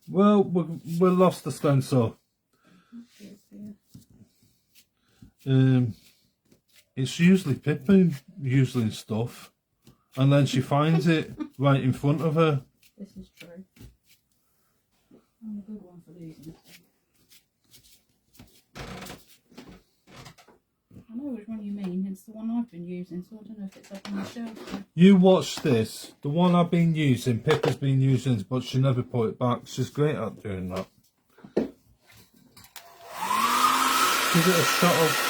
Well, we lost the stencil. It's usually Pippa usually stuff, and then she finds it right in front of her. This is true. I'm a good one for losing stuff. I know which one you mean. It's the one I've been using, so I don't know if it's up on the shelf. You watch this. The one I've been using, Pippa's been using, but she never put it back. She's great at doing that. Give it a shot of.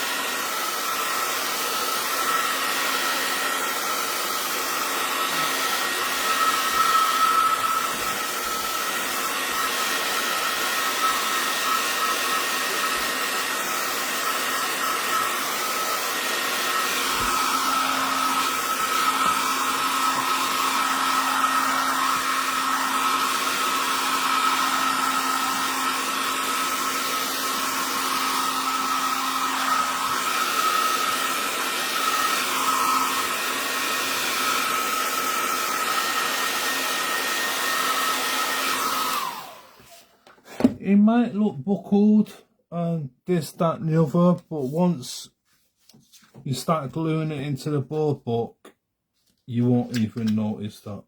It might look buckled and this, that and the other, but once you start gluing it into the board book, you won't even notice that.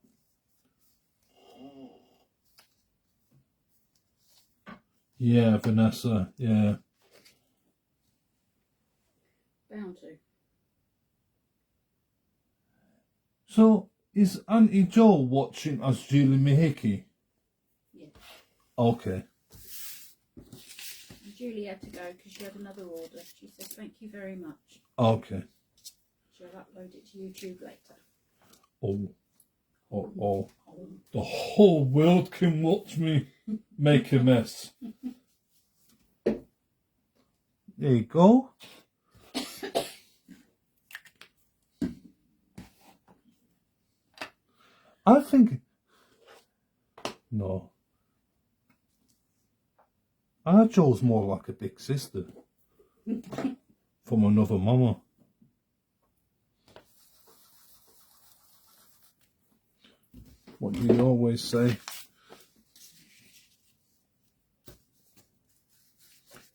Yeah, Vanessa, yeah. Bound to. So, is Auntie Jo watching as Julie Mahicki? Yeah. Okay. Julie had to go because she had another order. She said, thank you very much. Okay. She'll upload it to YouTube later. Oh. The whole world can watch me make a mess. There you go. I think... No. Our Jo's more like a big sister. From another mama. What do you always say?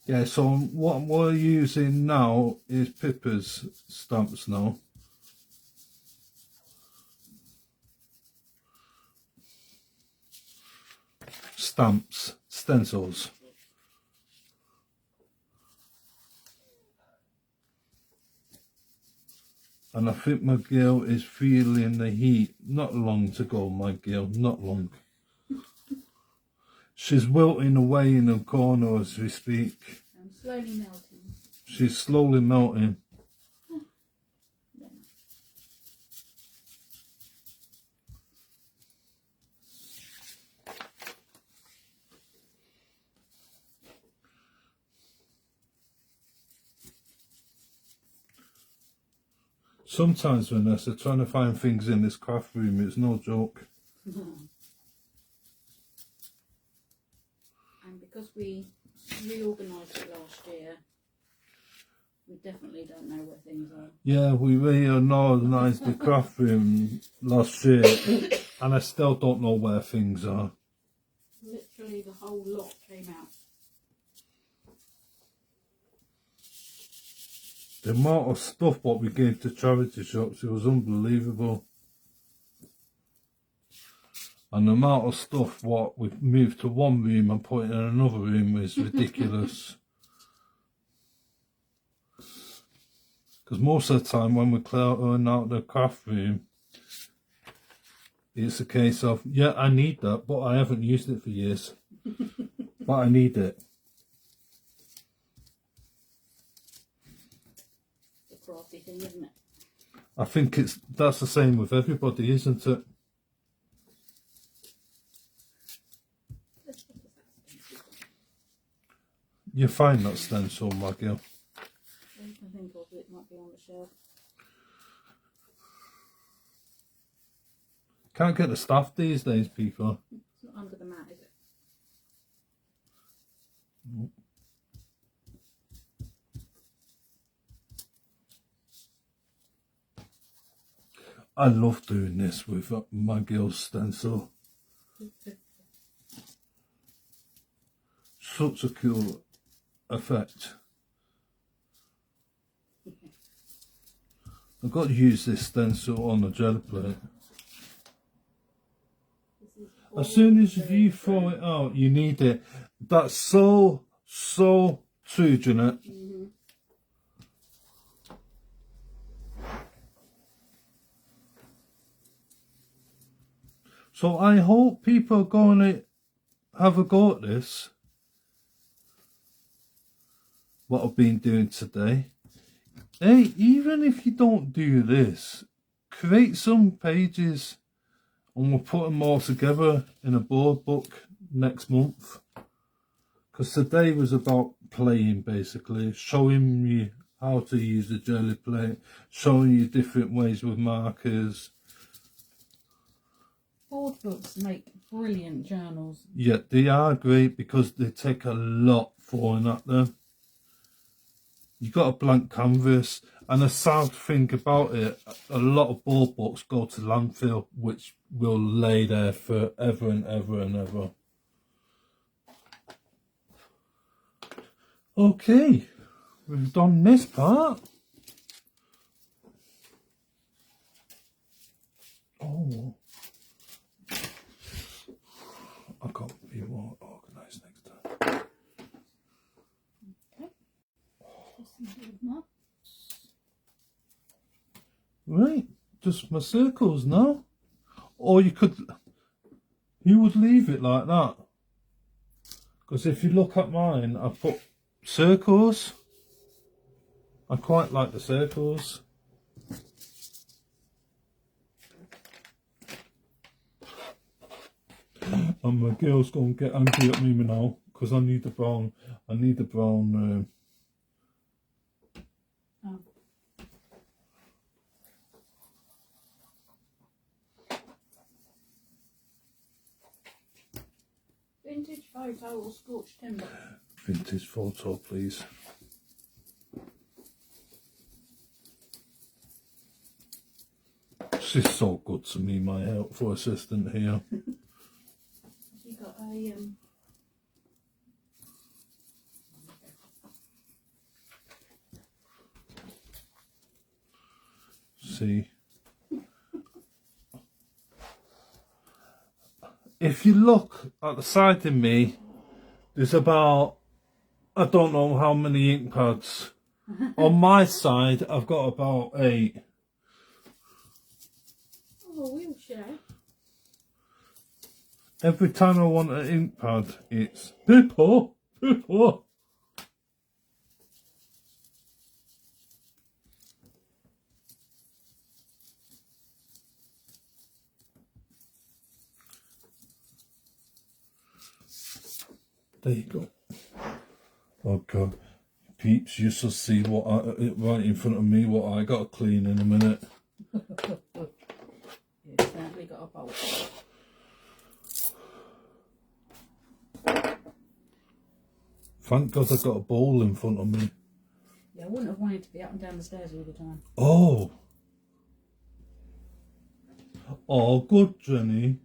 Yeah, so what we're using now is Pippa's stamps now. Stamps, stencils. And I think my girl is feeling the heat. Not long to go, my girl, not long. She's wilting away in the corner as we speak. Oh, I'm slowly melting. She's slowly melting. Yeah. Sometimes, Vanessa, trying to find things in this craft room is no joke. And because we reorganised it last year, we definitely don't know where things are. Yeah, we reorganised the craft room last year and I still don't know where things are. Literally the whole lot came out. The amount of stuff what we gave to charity shops, it was unbelievable. And the amount of stuff what we've moved to one room and put in another room is ridiculous. Because most of the time when we're clearing out the craft room, it's a case of, yeah, I need that, but I haven't used it for years. But I need it. It's a crafty thing, isn't it? I think that's the same with everybody, isn't it? You find that stencil, Maggie. I think of it might be on the shelf. Can't get the stuff these days, people. It's not under the mat, is it? Nope. I love doing this with my girl's stencil. Such a cool effect. I've got to use this stencil on the jelly plate. As soon as you throw it out, you need it. That's so true, Jeanette. Mm-hmm. So I hope people are going to have a go at this. What I've been doing today. Hey, even if you don't do this, create some pages and we'll put them all together in a board book next month. Because today was about playing, basically, showing you how to use the jelly plate, showing you different ways with markers. Board books make brilliant journals. Yeah, they are great because they take a lot throwing at them. You got a blank canvas, and the sad thing about it, a lot of board books go to landfill, which will lay there forever and ever and ever. Okay, we've done this part. Oh, I got to be more organised next time. Right, just my circles now. Or you would leave it like that. Because if you look at mine, I put circles. I quite like the circles. And my girl's going to get angry at me now because I need the brown. I need the brown. Oh. Vintage photo or scorched timber? Vintage photo, please. She's so good to me, my helpful assistant here. You got a See, if you look at the side of me, there's about, I don't know how many ink pads. On my side, I've got about 8. oh, wheelchair. Every time I want an ink pad, it's Pippo, Pippo. There you go. Oh God, peeps, you shall see what right in front of me what I got to clean in a minute. You've certainly got a bowl. Thank God I got a bowl in front of me. Yeah, I wouldn't have wanted to be up and down the stairs all the time. Oh. Oh, good, Jenny.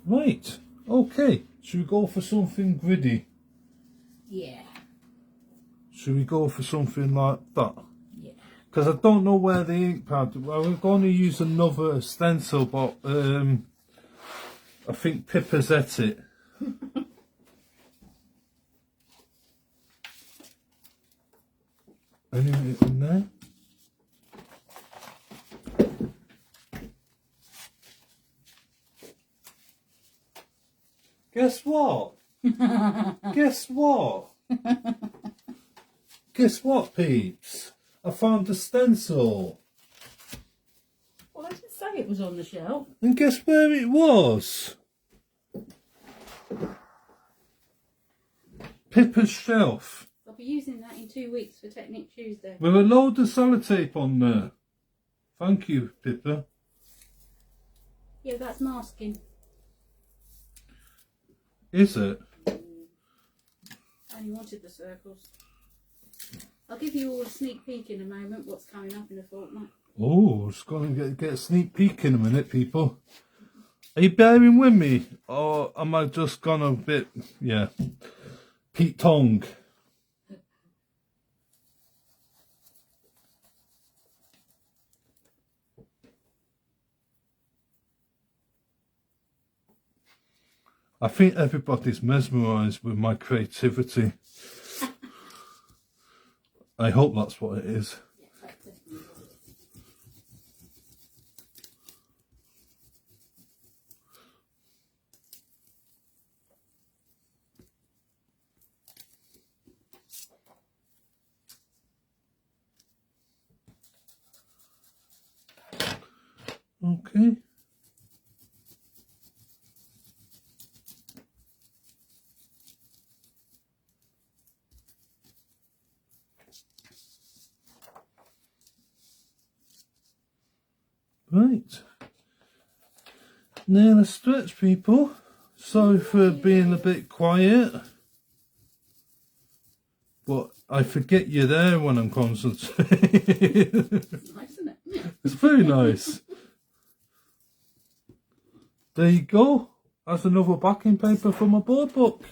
Right. Okay. Should we go for something gritty? Yeah. Should we go for something like that? Yeah. Because I don't know where the ink pad. Well, we're going to use another stencil, but I think Pippa's at it. Anything in there? Guess what? Guess what? Guess what, peeps? I found a stencil. Well, I did say it was on the shelf. And guess where it was? Pippa's shelf. I'll be using that in 2 weeks for Technique Tuesday. With a load of sellotape on there. Thank you, Pippa. Yeah, that's masking. Is it? I only wanted the circles. I'll give you all a sneak peek in a moment what's coming up in a fortnight. Oh, it's going to get a sneak peek in a minute, people. Are you bearing with me? Or am I just gone a bit, yeah, Pete Tong? I think everybody's mesmerised with my creativity. I hope that's what it is. Okay. Right. Now the stretch, people. Sorry for being a bit quiet. But I forget you're there when I'm concentrating. It's nice, isn't it? It's very nice. There you go. That's another backing paper for my board book.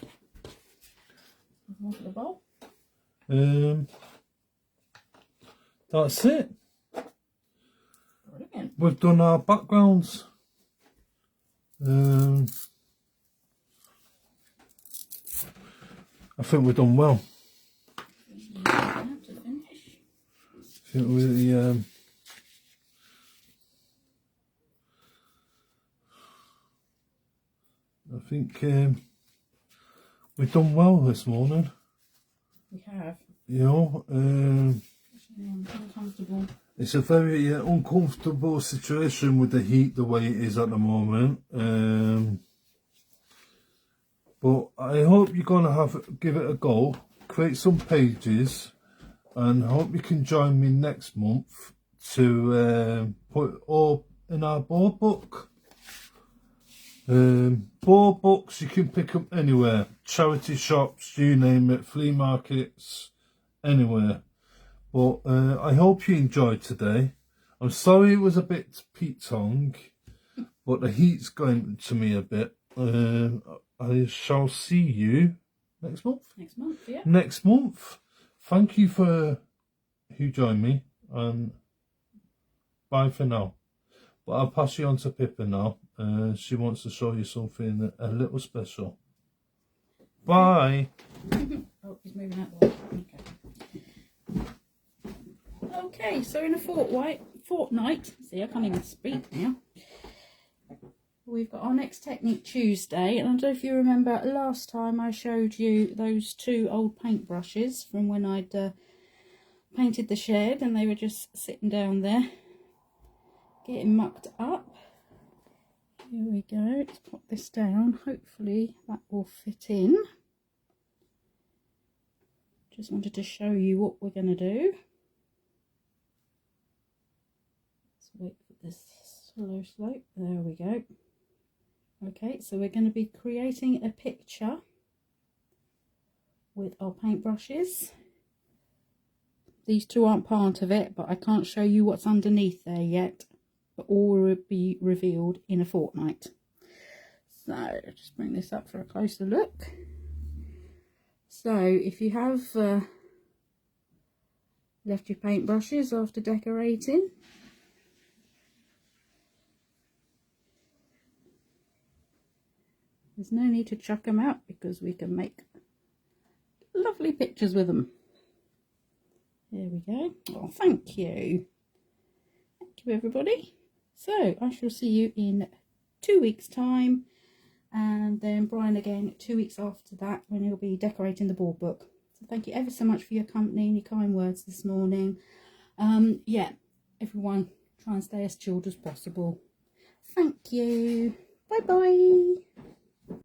Want the bowl? That's it. Brilliant. We've done our backgrounds. I think we've done well. Have to finish. I think we I think we've done well this morning. We have. You know, I'm uncomfortable. it's a very uncomfortable situation with the heat the way it is at the moment. But I hope you're gonna give it a go, create some pages, and hope you can join me next month to put it all in our board book. Board books you can pick up anywhere, charity shops, you name it, flea markets, anywhere. But I hope you enjoyed today. I'm sorry it was a bit Pete-tong, but the heat's going to me a bit. I shall see you next month. Next month, yeah. Next month. Thank you for who joined me, and bye for now. But I'll pass you on to Pippa now. She wants to show you something a little special. Bye. Oh, he's moving out the way. Okay. Okay, so in a fortnight, see, I can't even speak now. We've got our next Technique Tuesday, and I don't know if you remember last time I showed you those 2 old paint brushes from when I'd painted the shed, and they were just sitting down there getting mucked up. Here we go, let's pop this down, hopefully that will fit in. Just wanted to show you what we're going to do. Let's wait for this slow slope, there we go. Okay, so we're going to be creating a picture with our paintbrushes. These two aren't part of it, but I can't show you what's underneath there yet, but all will be revealed in a fortnight. So just bring this up for a closer look. So if you have left your paintbrushes after decorating, there's no need to chuck them out because we can make lovely pictures with them. There we go. Oh, thank you. Thank you, everybody. So I shall see you in 2 weeks' time, and then Brian again 2 weeks after that when he'll be decorating the board book. So thank you ever so much for your company and your kind words this morning. Yeah, everyone try and stay as chilled as possible. Thank you. Bye bye.